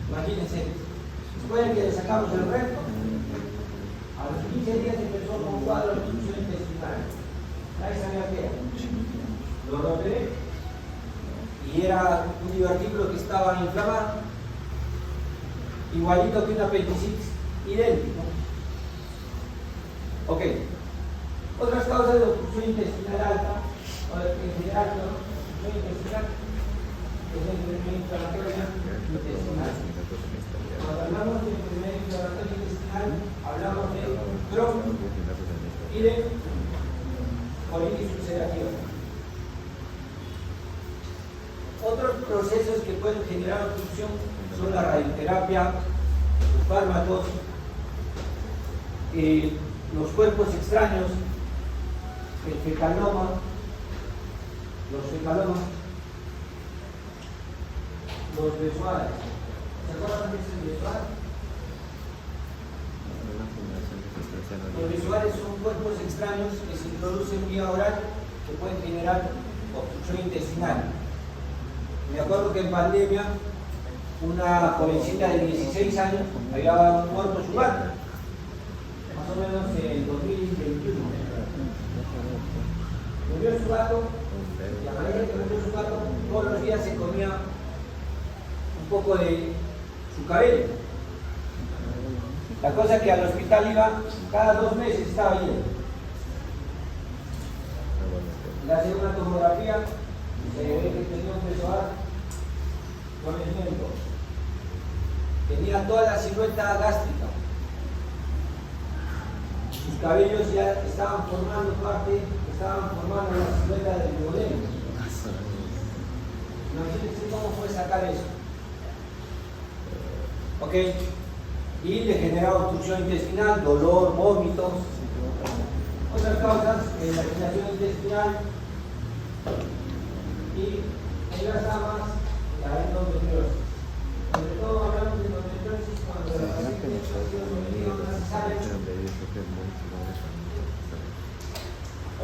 S1: imagínense. Después de que le sacamos el recto, a los 15 días empezó con un cuadro de obstrucción intestinal. Nadie sabía qué era. Lo rompé y era un divertículo que estaba inflamado, igualito que una apendicitis, idéntico. Ok. Otras causas de obstrucción intestinal alta, o en general, ¿no? Obstrucción intestinal, es la enfermedad inflamatoria intestinal. Cuando hablamos de enfermedad inflamatoria intestinal, hablamos de Crohn y de colitis ulcerativa. Otros procesos que pueden generar obstrucción son la radioterapia, los fármacos, los cuerpos extraños, el fecaloma, los fecalomas, los besoares. ¿Se acuerdan de ese besoar? Los besoares son cuerpos extraños que se introducen vía oral que pueden generar obstrucción intestinal. Me acuerdo que en pandemia una jovencita de 16 años había muerto su gato, más o menos en el 2021. Murió su gato y a medida que murió su gato, todos los días se comía un poco de su cabello. La cosa que al hospital iba cada 2 meses, estaba bien. Le hacía una tomografía y se ve que tenía un besoar con el miembro. Tenía toda la silueta gástrica. Sus cabellos ya estaban formando la silueta del duodeno. Imagínense cómo fue sacar eso. Ok. Y le generaba obstrucción intestinal, dolor, vómitos. Otras causas, la irritación intestinal y en las amas, la endometriosis. Sobre todo hablamos de endometriosis cuando la paciente ha sido sometida a una cesárea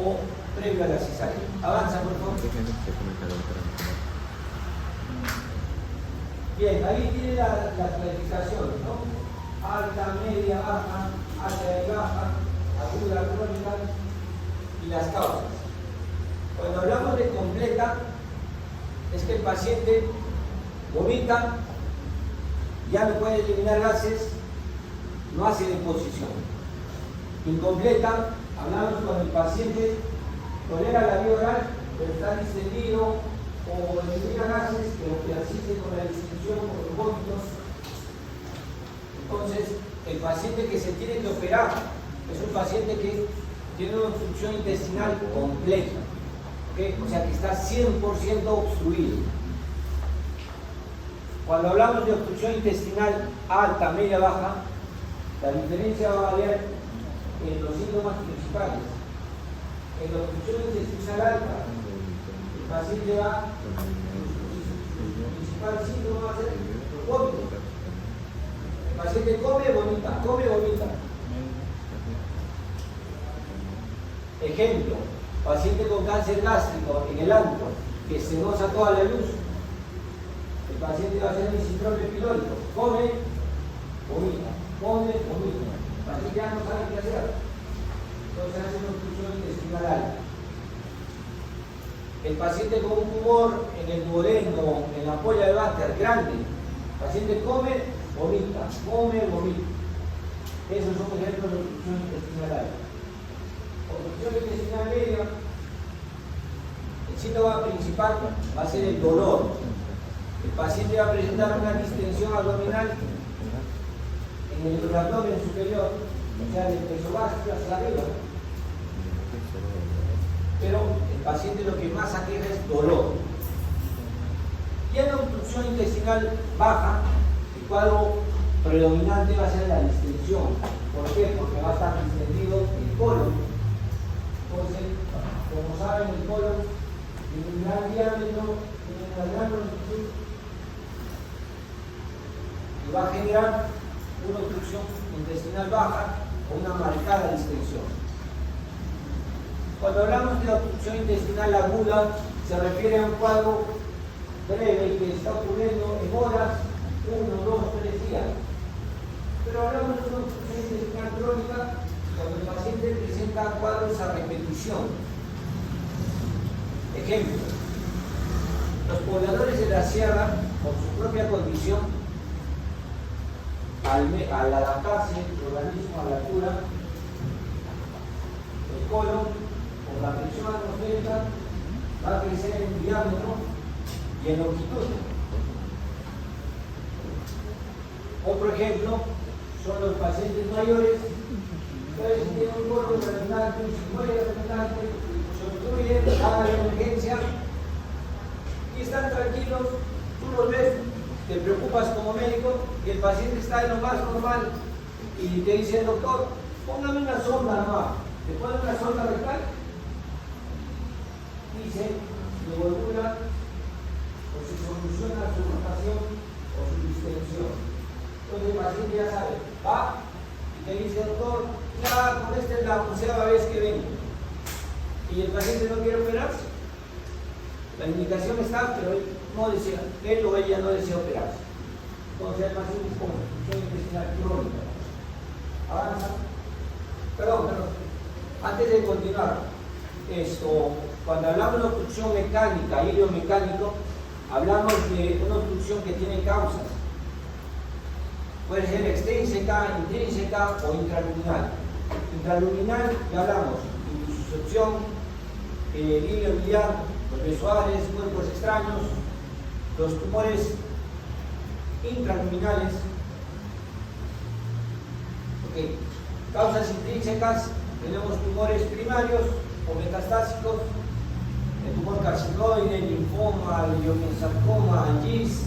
S1: o previo a la cesárea. Avanza, por favor. Bien, ahí tiene la clasificación, ¿no? Alta, media, baja, alta y baja, aguda, crónica y las causas. Cuando hablamos de completa, es que el paciente vomita, ya no puede eliminar gases, no hace deposición. Incompleta, hablamos cuando el paciente tolera la vía oral, pero está distendido o elimina gases, pero que asiste con la distensión por los vómitos. Entonces, el paciente que se tiene que operar es un paciente que tiene una obstrucción intestinal completa, ¿okay? O sea que está 100% obstruido. Cuando hablamos de obstrucción intestinal alta, media, baja, la diferencia va a variar en los síntomas principales. En la obstrucción intestinal alta, el paciente va, su principal síntoma va a ser vómito. El paciente come, vomita, come, vomita. Ejemplo, paciente con cáncer gástrico en el antro, que se goza toda la luz. El paciente va a hacer un síndrome pilórico, come, vomita, come, vomita. El paciente ya no sabe qué hacer. Entonces hace una obstrucción intestinal alta. El paciente con un tumor en el duodeno, en la ampolla de Baker grande, el paciente come, vomita, come, vomita. Esos son ejemplos de obstrucción intestinal alta. Obstrucción intestinal media, el síntoma principal va a ser el dolor. El paciente va a presentar una distensión abdominal en el abdomen superior, o sea, del peso básico hacia arriba. Pero el paciente lo que más aqueja es dolor. Y en la obstrucción intestinal baja, el cuadro predominante va a ser la distensión. ¿Por qué? Porque va a estar distendido el colon. Entonces, como saben, el colon tiene un gran diámetro, tiene una gran longitud y va a generar una obstrucción intestinal baja o una marcada distensión. Cuando hablamos de la obstrucción intestinal aguda, se refiere a un cuadro breve que está ocurriendo en horas, 1, 2, 3 días. Pero hablamos de una obstrucción intestinal crónica cuando el paciente presenta cuadros a repetición. Ejemplo, los pobladores de la sierra, por su propia condición, al adaptarse el organismo a la altura, el colon, por la presión atmosférica, va a crecer en diámetro y en longitud. Otro ejemplo son los pacientes mayores. Entonces, si tienen un colon retenante, si muere retenante, se obstruye, hagan la emergencia y están tranquilos, tú los ves, te preocupas como médico y el paciente está en lo más normal y te dice el doctor, póngame una sonda nomás, te pone una sonda rectal y se devolvula o se soluciona su rotación o su distensión. Entonces el paciente ya sabe, va y te dice doctor, ya con esta es la 11ª vez que vengo y el paciente no quiere operarse. La indicación está, pero él no desea, él o ella no desea operarse. Entonces el paciente es como obstrucción intestinal crónica. Avanza. Perdón. Antes de continuar, cuando hablamos de obstrucción mecánica, ileomecánico, hablamos de una obstrucción que tiene causas. Puede ser extrínseca, intrínseca o intraluminal. Intraluminal, ya hablamos, insuficción, líquido biliar, los besoares, cuerpos extraños, los tumores intraluminales. Okay. Causas intrínsecas, tenemos tumores primarios o metastásicos, el tumor carcinoide, el linfoma, el liomiosarcoma, el GIS,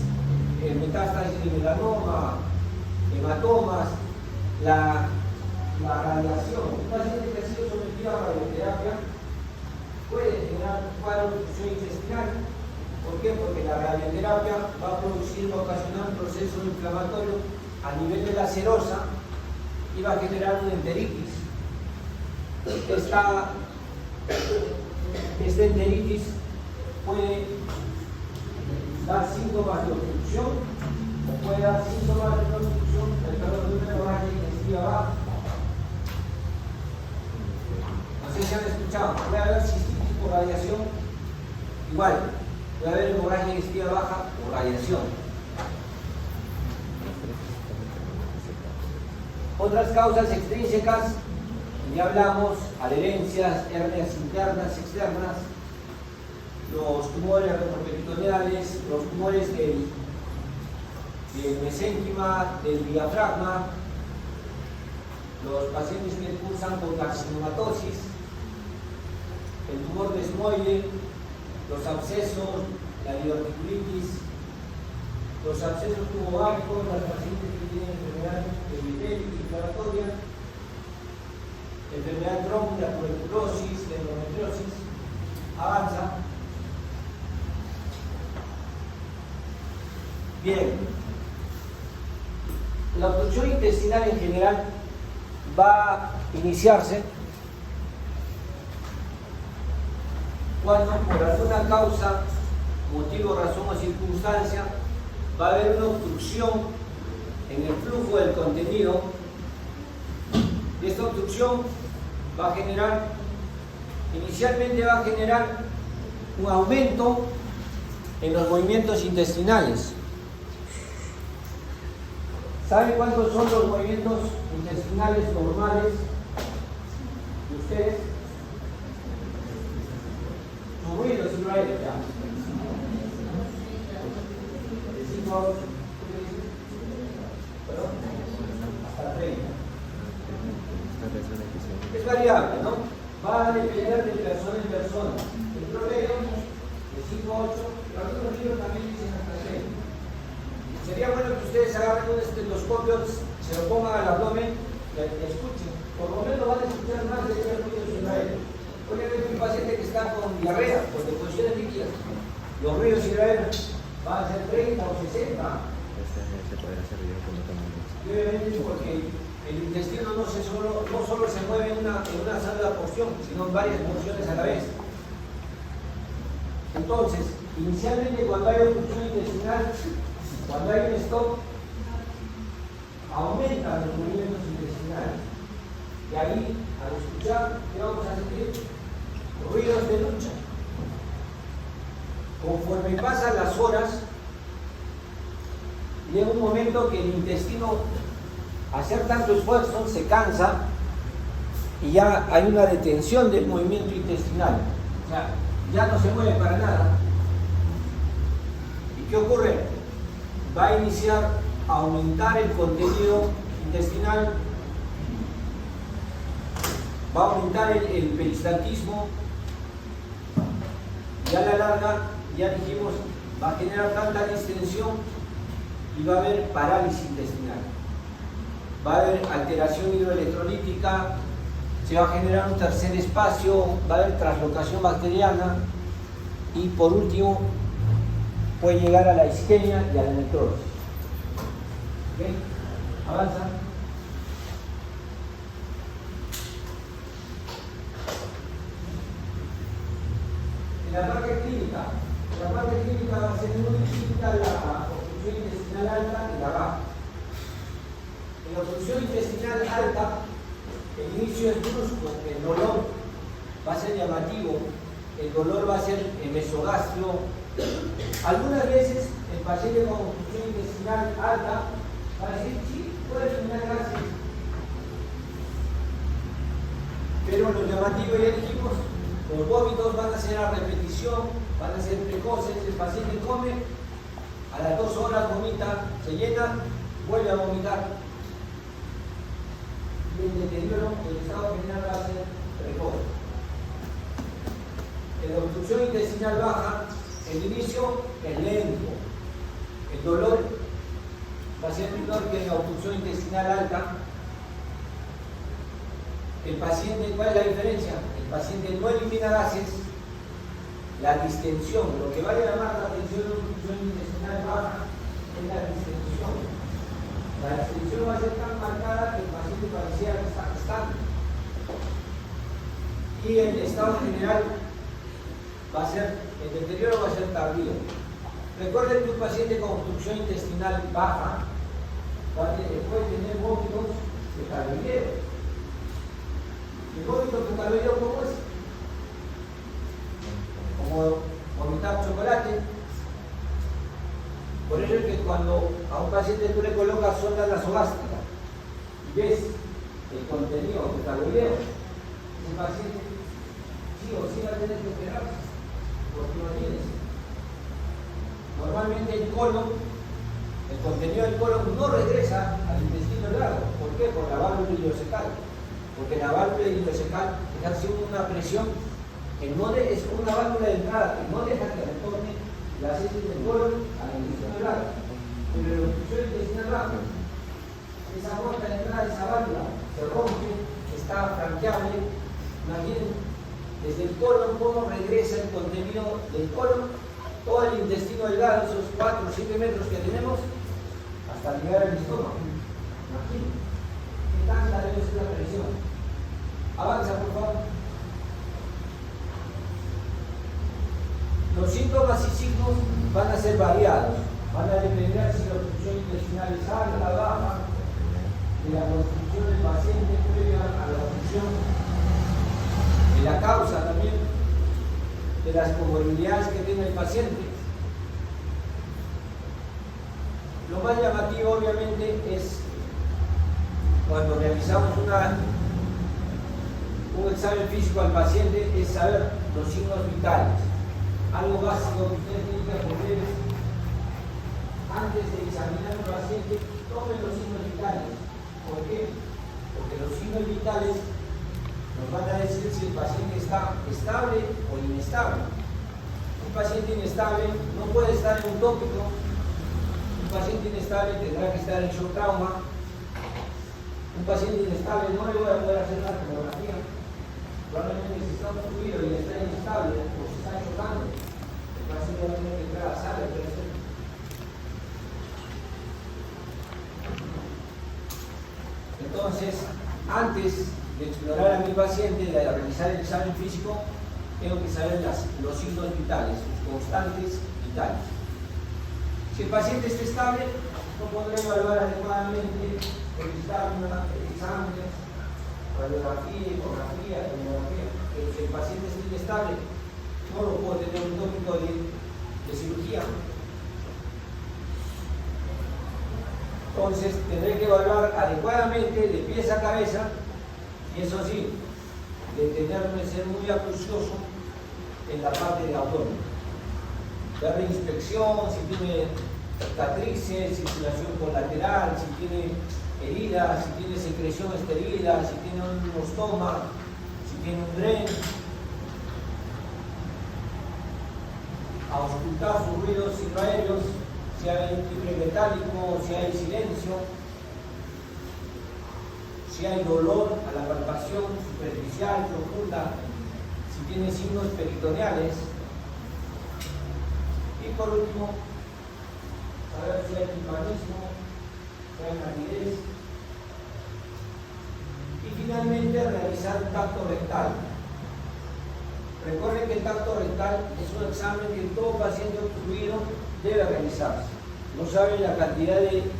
S1: el metástasis de melanoma, hematomas, la radiación. Un paciente que ha sido sometido a radioterapia puede generar un cuadro de obstrucción intestinal. ¿Por qué? Porque la radioterapia va a producir, va a ocasionar un proceso inflamatorio a nivel de la serosa y va a generar una enteritis. Esta enteritis puede dar síntomas de obstrucción o puede dar síntomas de obstrucción, de una hemorragia digestiva baja. No sé si han escuchado, puede haber cistitis por radiación, igual, puede haber hemorragia digestiva baja por radiación. Otras causas extrínsecas, ya hablamos, adherencias, hernias internas, externas, los tumores retroperitoneales, los tumores del mesénquima, del diafragma, los pacientes que cursan con carcinomatosis, el tumor desmoide, los abscesos, la diverticulitis, los abscesos tubováricos, las pacientes que tienen enfermedad epitelitis inflamatoria, enfermedad trópica, tuberculosis, endometriosis. Avanza. Bien. La obstrucción intestinal en general va a iniciarse cuando por alguna causa, motivo, razón o circunstancia va a haber una obstrucción en el flujo del contenido y esta obstrucción va a generar, inicialmente va a generar un aumento en los movimientos intestinales. ¿Saben cuántos son los movimientos intestinales normales de ustedes? Su ruido, si no hay ya. 5 a 8. ¿Qué te dice? ¿Perdón? Hasta 30. Es variable, ¿no? Va a depender de persona en persona. El promedio de 5 a 8, pero algunos libros también dicen hasta 30. Sería bueno que ustedes agarren un estetoscopio, se lo pongan al abdomen y escuchen. Por lo menos van a escuchar más de 10 ruidos Israel. Obviamente un paciente que está con diarrea, con deposiciones líquidas, los ruidos Israel van a ser 30 o 60. Y obviamente porque el intestino no solo se mueve en una sola porción, sino en varias porciones a la vez. Entonces, inicialmente cuando hay obstrucción intestinal, cuando hay un stop, aumentan los movimientos intestinales. Y ahí, al escuchar, ¿qué vamos a sentir? Ruidos de lucha. Conforme pasan las horas, llega un momento que el intestino, hacer tanto esfuerzo, se cansa y ya hay una detención del movimiento intestinal. O sea, ya no se mueve para nada. ¿Y qué ocurre? Va a iniciar a aumentar el contenido intestinal, va a aumentar el peristaltismo y a la larga, ya dijimos, va a generar tanta distensión y va a haber parálisis intestinal. Va a haber alteración hidroelectrolítica, se va a generar un tercer espacio, va a haber translocación bacteriana y por último puede llegar a la isquemia y a la necrosis. ¿Ok? Avanza. En la parte clínica va a ser muy distinta la obstrucción intestinal alta y la baja. En la obstrucción intestinal alta, el inicio es brusco, el dolor va a ser llamativo, el dolor va a ser mesogastrio. Algunas veces el paciente con obstrucción intestinal alta va a decir, sí, puede terminar gases. Pero lo llamativo, ya dijimos, los vómitos van a ser a repetición, van a ser precoces, el paciente come, a las 2 horas vomita, se llena, vuelve a vomitar. Y el deterioro del estado general va a ser precoz. En la obstrucción intestinal baja, el inicio es lento. El dolor va a ser menor que en la obstrucción intestinal alta. El paciente, ¿cuál es la diferencia? El paciente no elimina gases, la distensión, lo que va a llamar la atención de la obstrucción intestinal baja es la distensión. La distensión va a ser tan marcada que el paciente pareciera que está gestando. Y el estado general va a ser, el deterioro va a ser tardío. Recuerden que un paciente con obstrucción intestinal baja puede tener vómitos de caloideo. ¿El vómito de caloideo cómo es? Como vomitar chocolate. Por eso es que cuando a un paciente tú le colocas sonda nasogástrica y ves el contenido de caloideo, ese paciente sí o sí va a tener que operarse, porque no tienes. Normalmente el colon, el contenido del colon no regresa al intestino delgado. ¿Por qué? Por la válvula ileocecal. Porque la válvula ileocecal está haciendo una presión que no es una válvula de entrada, que no deja que retorne las heces del colon al intestino delgado. Pero la obstrucción intestinal baja, esa puerta de entrada de esa válvula se rompe, está franqueable. Imaginen, desde el colon cómo regresa el contenido del colon, todo el intestino delgado, esos 4 o 7 metros que tenemos, hasta llegar al estómago. Imaginen, qué tanta debe ser la presión. Avanza, por favor. Los síntomas y signos van a ser variados. Van a depender si la obstrucción intestinal es alta, baja, de la constitución del paciente previa a la obstrucción, de la causa también, de las comorbilidades que tiene el paciente. Lo más llamativo, obviamente, es cuando realizamos un examen físico al paciente, es saber los signos vitales. Algo básico que ustedes tienen que aprender es antes de examinar al paciente, tomen los signos vitales. ¿Por qué? Porque los signos vitales nos van a decir si el paciente está estable o inestable. Un paciente inestable no puede estar en un tópico. Un paciente inestable tendrá que estar en shock trauma. Un paciente inestable no le voy a poder hacer una tomografía. Probablemente si está obstruido y está inestable o se está chocando, el paciente va a tener que entrar a la sala de operación. Entonces, antes de explorar a mi paciente, de realizar el examen físico, tengo que saber los signos vitales, los constantes vitales. Si el paciente está estable, no podré evaluar adecuadamente el exámenes, radiografía, ecografía, tomografía. Pero si el paciente está inestable, no lo puedo tener un tópico de cirugía. Entonces tendré que evaluar adecuadamente de pies a cabeza, y eso sí, detenerme, ser muy acucioso en la parte del abdomen. Darle inspección, si tiene cicatrices, circulación colateral, si tiene heridas, si tiene secreción esterila, si tiene un ostoma, si tiene un dren. Auscultar sus ruidos intraéreos, si hay un timbre metálico, si hay silencio, si hay dolor a la palpación superficial, profunda, si tiene signos peritoneales. Y por último, saber si hay timpanismo, si hay rigidez. Y finalmente, realizar un tacto rectal. Recuerden que el tacto rectal es un examen que todo paciente obstruido debe realizarse. No saben la cantidad de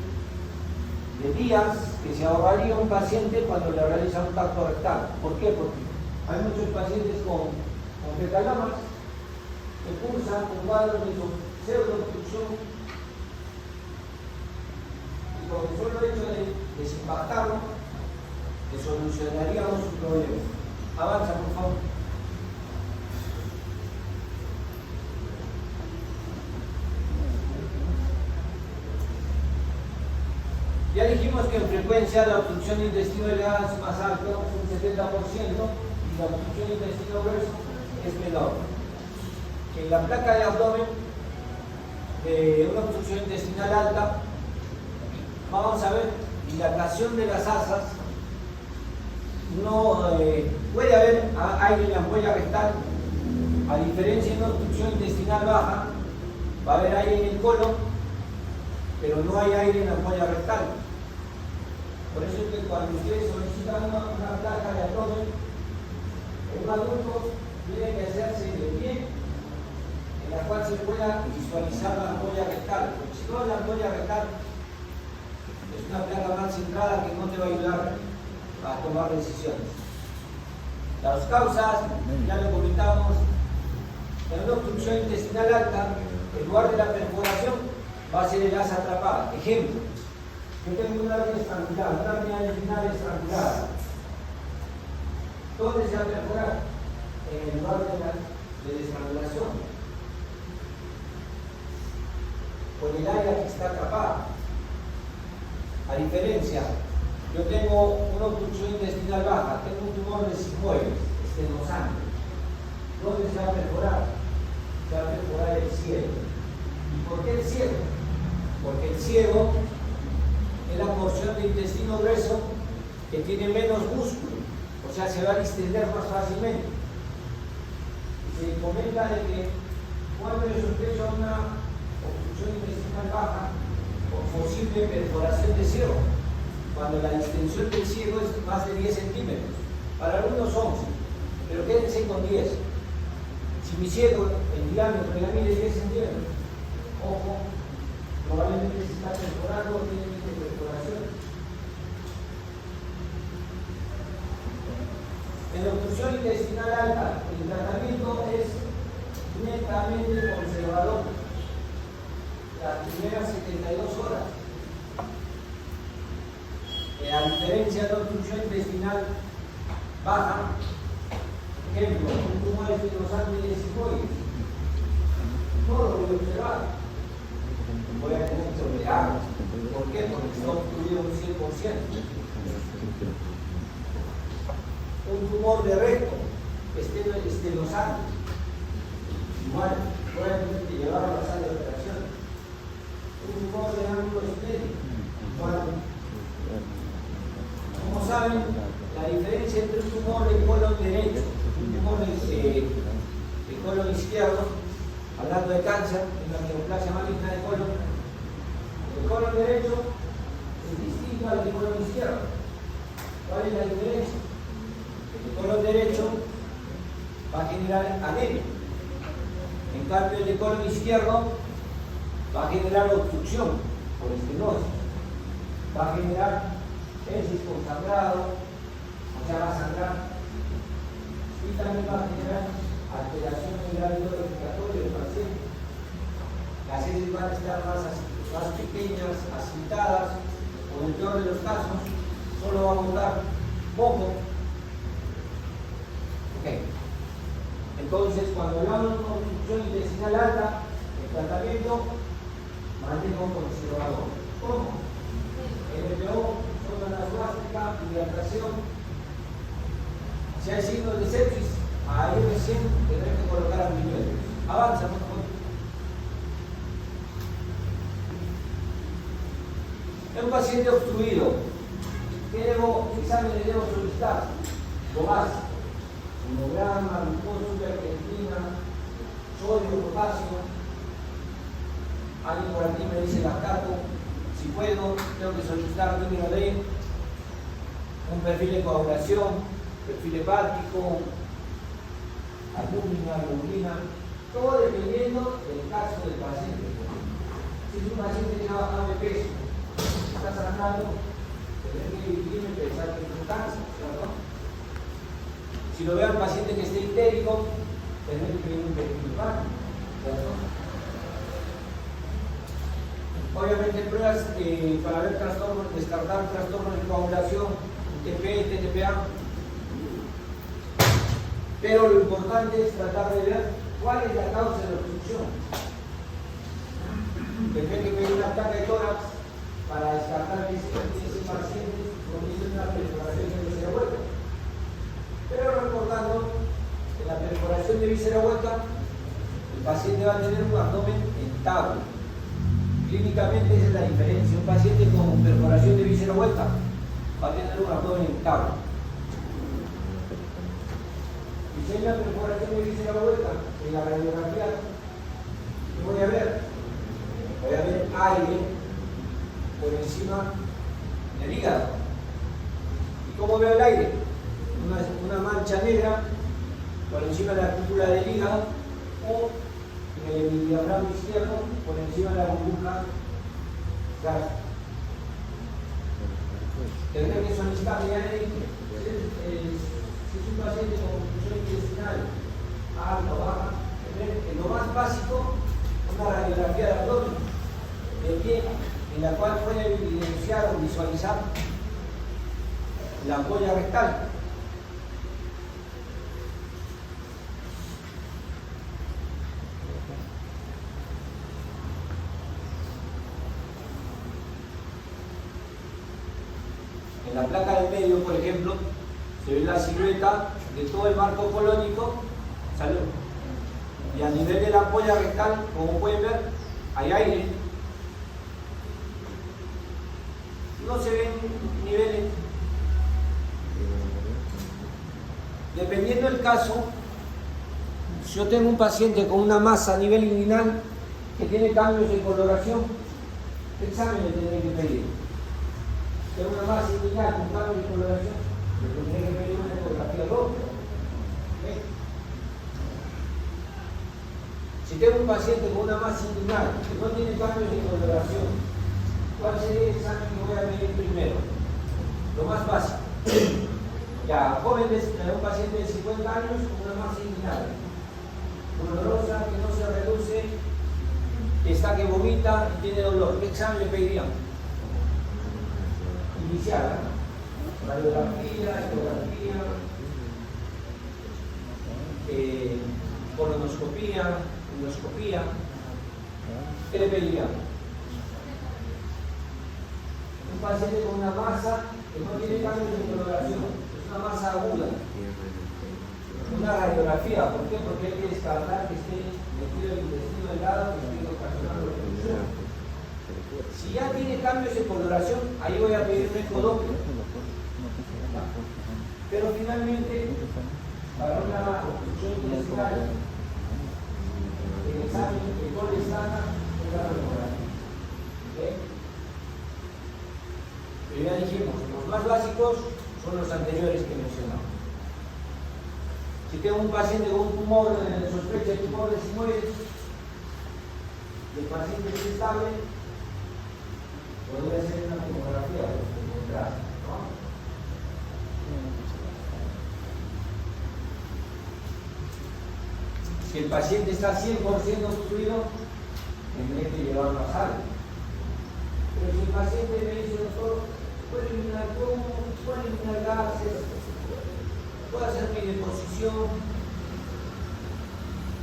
S1: días que se ahorraría un paciente cuando le realiza un tacto rectal. ¿Por qué? Porque hay muchos pacientes con recalamas que cursan con cuadros de pseudoobstrucción, y con el solo hecho de desimpactarlo, le solucionaríamos su problema. Avanza, por favor. Ya dijimos que en frecuencia la obstrucción de intestino delgado es más alto, un 70%, y la obstrucción de intestino grueso es menor. En la placa de abdomen de una obstrucción intestinal alta, vamos a ver dilatación de las asas. No puede haber aire en la ampolla rectal, a diferencia de una obstrucción intestinal baja, va a haber aire en el colon, pero no hay aire en la ampolla rectal. Por eso es que cuando ustedes solicitan una placa de abdomen, un adulto tiene que hacerse de pie, en la cual se pueda visualizar la ampolla rectal. Porque si no, la ampolla rectal es una placa mal centrada que no te va a ayudar a tomar decisiones. Las causas, ya lo comentamos, en una obstrucción intestinal alta, en lugar de la perforación, va a ser el asa atrapada. Ejemplo, yo tengo una hernia estrangulada, una hernia inguinal estrangulada. ¿Dónde se va a perforar? En el lugar de la estrangulación. Con el área que está atrapada. A diferencia, yo tengo una obstrucción intestinal baja, tengo un tumor de sigmoides, estenosante. ¿Dónde se va a perforar? Se va a perforar el ciego. ¿Y por qué el ciego? Porque el ciego es la porción de intestino grueso que tiene menos músculo, o sea, se va a distender más fácilmente. Y se comenta de que cuando yo sospecho una obstrucción intestinal baja o posible perforación de ciego, cuando la distensión del ciego es más de 10 centímetros, para algunos 11, pero quédense con 10. Si mi ciego, el diámetro de la mide es 10 centímetros, ojo, probablemente se está perforando o tiene perforación. En la obstrucción intestinal alta, el tratamiento es netamente conservador. Las primeras 72 horas. A diferencia de la obstrucción intestinal baja, ejemplo, un tumor estenosante de sigmoides, no lo voy a observar. Voy a tener operar. ¿Por qué? Porque está obstruido un 100%. Un tumor de recto, estenosal, igual, probablemente llevar a la sala de operación. Un tumor de ángulo esférico, igual. Como saben, la diferencia entre un tumor de colon derecho y un tumor de colon izquierdo, hablando de cáncer, en la neoplasia maligna de colon, el colon derecho es distinto al de colon izquierdo. ¿Cuál es la diferencia? El colon derecho va a generar anemia. En cambio, el de colon izquierdo va a generar obstrucción por estenosis. Va a generar heces con sangrado, o sea, va a sangrar. Y también va a generar alteración en el hábito respiratorio del paciente. Las heces van a estar más pequeñas, asfixadas, o en el peor de los casos, solo va a botar poco. Entonces, cuando hablamos de una obstrucción intestinal alta, el tratamiento mantenga un conservador. ¿Cómo? LPO, sonda nasogástrica, hidratación. Si hay signos de sepsis, ahí recién tendré que colocar antibióticos. Avanza, por favor. En un paciente obstruido, ¿qué examen le debo solicitar? Lo básico. Hemograma, glucosa, creatina, sodio, potasio. Alguien por aquí me dice lactato. Si puedo, tengo que solicitar número de un perfil de coagulación, perfil hepático, albúmina, globulina, todo dependiendo del caso del paciente. Si es un paciente que ha bajado de peso, está sangrando, tendré que dividirme y pensar que es un cáncer, ¿verdad? Si lo veo al paciente que esté histérico, tendré que pedir un perfil hepático, ¿verdad? Obviamente pruebas para ver trastornos, descartar trastornos de coagulación, TP, TTPA. Pero lo importante es tratar de ver cuál es la causa de la obstrucción. Tendré que pedir una placa de tórax para descartar que ese paciente comience una perforación de víscera hueca. Pero recordando que la perforación de víscera hueca, el paciente va a tener un abdomen entable. Clínicamente esa es la diferencia. Un paciente con perforación de víscera hueca va a tener un abdomen estable. Y si hay una perforación de víscera hueca en la radiografía, ¿qué voy a ver? Voy a ver aire por encima del hígado. ¿Y cómo veo el aire? Una mancha negra por encima de la cúpula del hígado o en el diafragma izquierdo por encima de la burbuja gástrica. Tendré que solicitar medianamente. Si es un paciente con obstrucción intestinal alta o baja, en lo más básico, una radiografía de abdomen de pie, en la cual puede evidenciar o visualizar la ampolla rectal. En la placa del medio, por ejemplo, se ve la silueta de todo el marco colónico. Salud. Y a nivel de la ampolla rectal, como pueden ver, hay aire. No se ven niveles. Dependiendo del caso, si yo tengo un paciente con una masa a nivel inguinal que tiene cambios de coloración, ¿qué examen le tendré que pedir? Tengo una masa inguinal con cambios de coloración, le tendré que pedir una ecografía doble. Si tengo un paciente con una masa inguinal que no tiene cambios de coloración, ¿cuál sería el examen que voy a pedir primero? Lo más básico. Ya, jóvenes, un paciente de 50 años con una masa inguinal, dolorosa, que no se reduce, que está que vomita y tiene dolor. ¿Qué examen le pedirían? Inicial, ¿no? Radiografía, ecografía, colonoscopía, endoscopía. ¿Qué le pedirían? un paciente con una masa que no tiene cambios de coloración, es una masa aguda. Una radiografía, ¿por qué? Porque hay que descartar que esté metido el intestino delgado que esté ocasionando reducción. Si ya tiene cambios de coloración, ahí voy a pedir un ecodoppler. Pero finalmente, para una obstrucción intestinal, el examen de gol estándar es la radiografía. Pero ya dijimos, los más básicos son los anteriores que mencionamos. Si tengo un paciente con un tumor, sospecha de tumor de sigmoides, y el paciente es estable, podría hacer una tomografía de contraste, ¿no? Si el paciente está 100% obstruido, tendré que llevarlo a sala. Pero si el paciente me dice, doctor, puede eliminar todo, puede eliminar gases, puedo hacer mi deposición,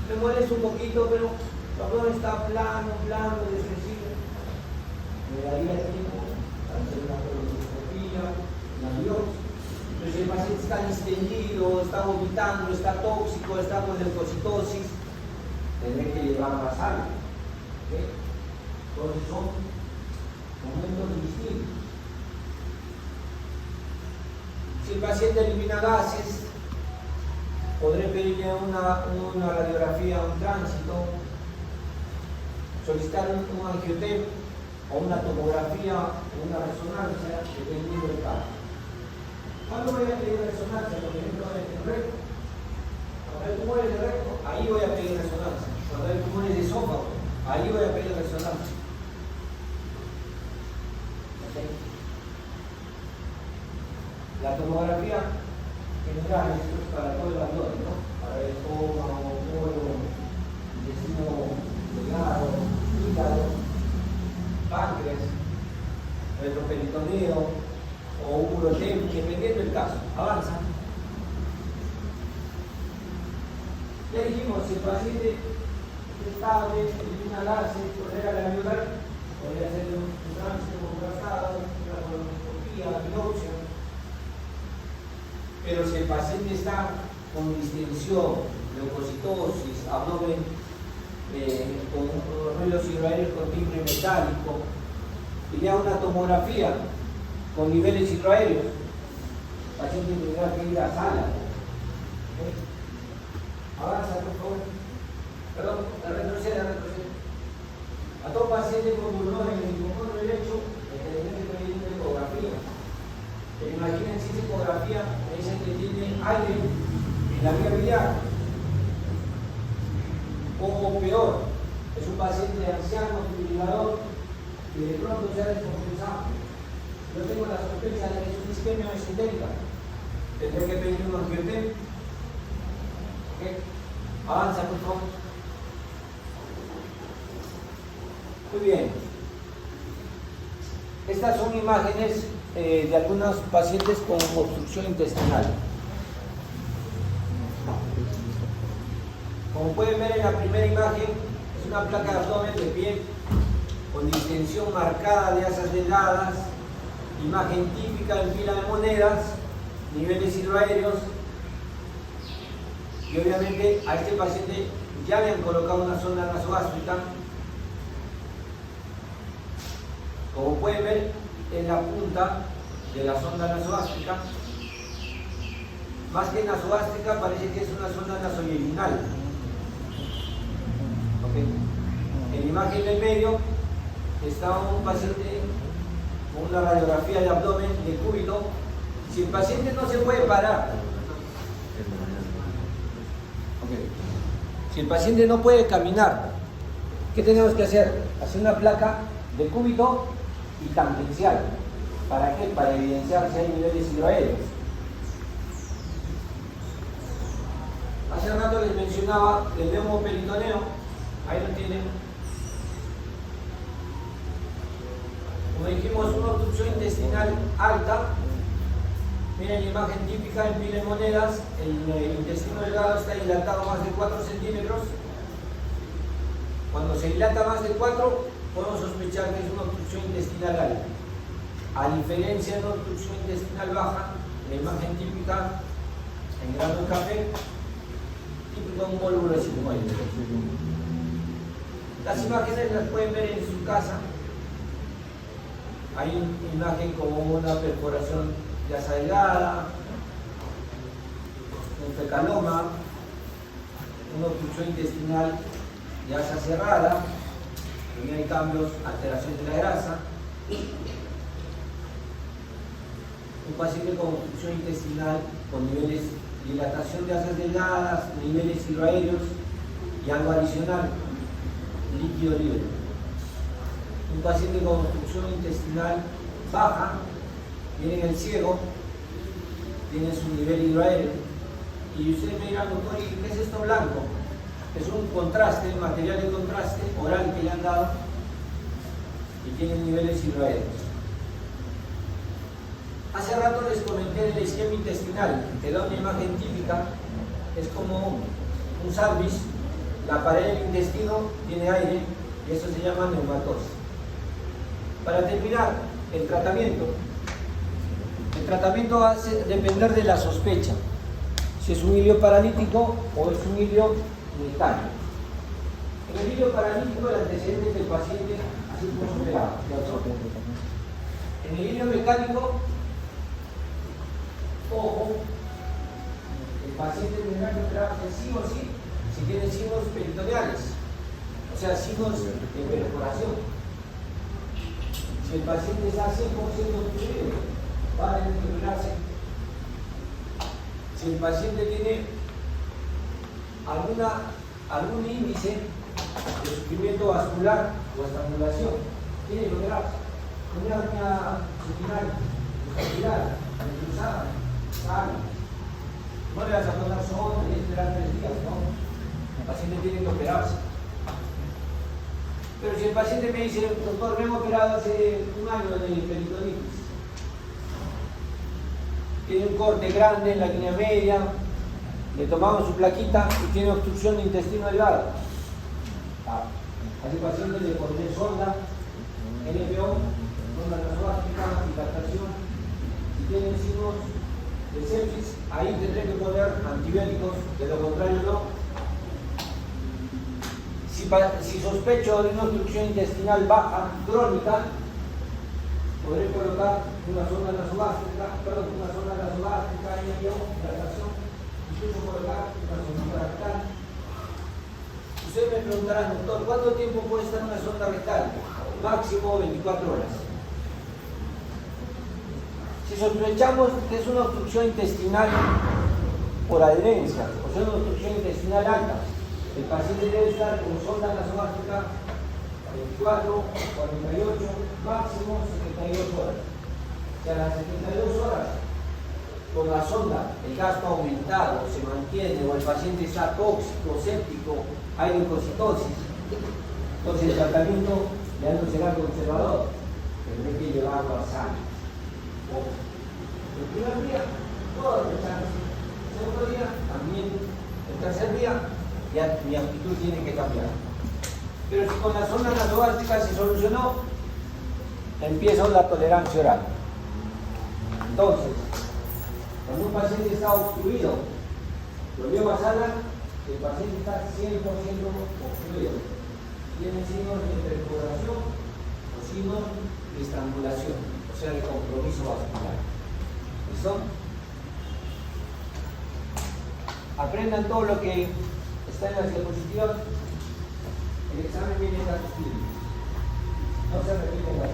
S1: me molesta un poquito, pero el abdomen está plano, desflecido. Me daría tiempo para hacer una colonoscopía, una biopsia. Pero si el paciente está distendido, está vomitando, está tóxico, está con leucocitosis, tendré que llevarlo a sala. ¿Okay? Entonces son momentos distintos. Si el paciente elimina gases, podré pedirle una radiografía, un tránsito, solicitar un angiotem o una tomografía o una resonancia, dependiendo del caso. ¿Cuándo voy a pedir resonancia? Por ejemplo, en el recto. Cuando hay tumores de recto, ahí voy a pedir resonancia. Cuando hay tumores de esófago, ahí voy a pedir resonancia. ¿Okay? La tomografía general es para todo el abdomen, ¿no? Para el estómago, colon, intestino delgado, hígado, páncreas, retroperitoneo o un urotem, dependiendo del caso. Avanza. Ya dijimos, si el paciente es estable, elimina gases, tolera la biología, podría hacer un tránsito contrastado, una colonoscopía, biopsia. Pero si el paciente está con distensión, leucocitosis, abdomen con ruidos hidroaéreos con timbre metálico, y le hago una tomografía con niveles hidroaéreos, el paciente tendrá que ir a sala. ¿Okay? Avanza, por favor. Perdón, retroceda. A todo paciente con dolor en el pulmón derecho, le tendré que pedir una ecografía. Pero imagínense esa ecografía, me dicen que tiene aire en la vía biliar. O peor, es un paciente anciano, fibrilador, que de pronto se ha descompensado. Yo tengo la sospecha de que es una isquemia mesentérica. Tendré que pedir un angiotem. ¿Okay? Avanza, por favor. Muy bien. Estas son imágenes de algunos pacientes con obstrucción intestinal. Como pueden ver en la primera imagen, es una placa de abdomen de piel con distensión marcada de asas delgadas, imagen típica en pila de monedas, niveles hidroaéreos, y obviamente a este paciente ya le han colocado una sonda nasogástrica. Como pueden ver en la punta de la sonda nasogástrica, más que nasogástrica parece que es una sonda nasoyeguinal. ¿Okay? En la imagen del medio está un paciente con una radiografía de abdomen de cúbito. Si el paciente no se puede parar, si el paciente no puede caminar, ¿qué tenemos que hacer? Hacer una placa de cúbito y tangencial. ¿Para qué? Para evidenciar si hay niveles hidroaéreos. Hace rato les mencionaba el neumoperitoneo, ahí lo tienen. Como dijimos, una obstrucción intestinal alta. Miren la imagen típica en pila de monedas, el intestino delgado está dilatado más de 4 centímetros. Cuando se dilata más de 4, podemos sospechar que es una obstrucción intestinal alta. A diferencia de la obstrucción intestinal baja, la imagen típica en grano de café, típico de un mólvulo sigmoide. Las imágenes las pueden ver en su casa. Hay una imagen como una perforación ya delgada, un fecaloma, una obstrucción intestinal ya cerrada, también hay cambios, alteración de la grasa. Un paciente con obstrucción intestinal con niveles de dilatación de asas delgadas, niveles hidroaéreos y algo adicional, líquido libre. Un paciente con obstrucción intestinal baja, tiene el ciego, tiene su nivel hidroaéreo, y ustedes me dirán, doctor, ¿qué es esto blanco? Es un contraste, material de contraste oral que le han dado y tiene niveles hidroaéreos. Hace rato les comenté el esquema intestinal, que da una imagen típica, es como un sándwich, la pared del intestino tiene aire y eso se llama neumatosis. Para terminar, el tratamiento. El tratamiento va a depender de la sospecha, si es un ilio paralítico o es un ilio unitario. En el ilio paralítico el antecedente del paciente ha sido operado. En el ilio mecánico, ojo, el paciente tendrá que operarse sí o sí si tiene signos peritoneales, o sea, signos de perforación. Si el paciente está 100% obstruido, va a tener que operarse. Si el paciente tiene algún índice de sufrimiento vascular o estrangulación, tiene que operarse. Una hernia espiral, cruzada, sale. No le vas a poner sonda y esperar 3 días, no. El paciente tiene que operarse. Pero si el paciente me dice, doctor, me he operado hace un año de peritonitis, tiene un corte grande en la línea media, le tomamos su plaquita y tiene obstrucción de intestino delgado. A ese paciente le pondré sonda, NPO, sonda nasogástrica, dilatación. Si tiene signos de sepsis, ahí tendré que poner antibióticos, de lo contrario no. Si sospecho de una obstrucción intestinal baja, crónica, podré colocar una sonda nasogástrica, dilatación, incluso colocar una sonda rectal. Ustedes me preguntarán, doctor, ¿cuánto tiempo puede estar una sonda rectal? Máximo 24 horas. Si sospechamos que es una obstrucción intestinal por adherencia, o sea, una obstrucción intestinal alta, el paciente debe estar con sonda nasogástrica 24, 48, máximo 72 horas. Si a las 72 horas con la sonda el gasto aumentado se mantiene o el paciente está tóxico, séptico, hay leucocitosis, entonces el tratamiento ya no será conservador, tendré que llevarlo a sangre. El primer día, todo el chance. El segundo día, también. El tercer día, ya mi actitud tiene que cambiar. Pero si con la sonda nasogástrica se solucionó, empieza la tolerancia oral. Entonces, cuando un paciente está obstruido, lo llevo a sala, el paciente está 100% obstruido. Tiene signos de perforación o signos de estrangulación, o sea, de compromiso vascular. ¿Listo? Aprendan todo lo que está en las diapositivas. El examen viene en la costilla. No se repite en la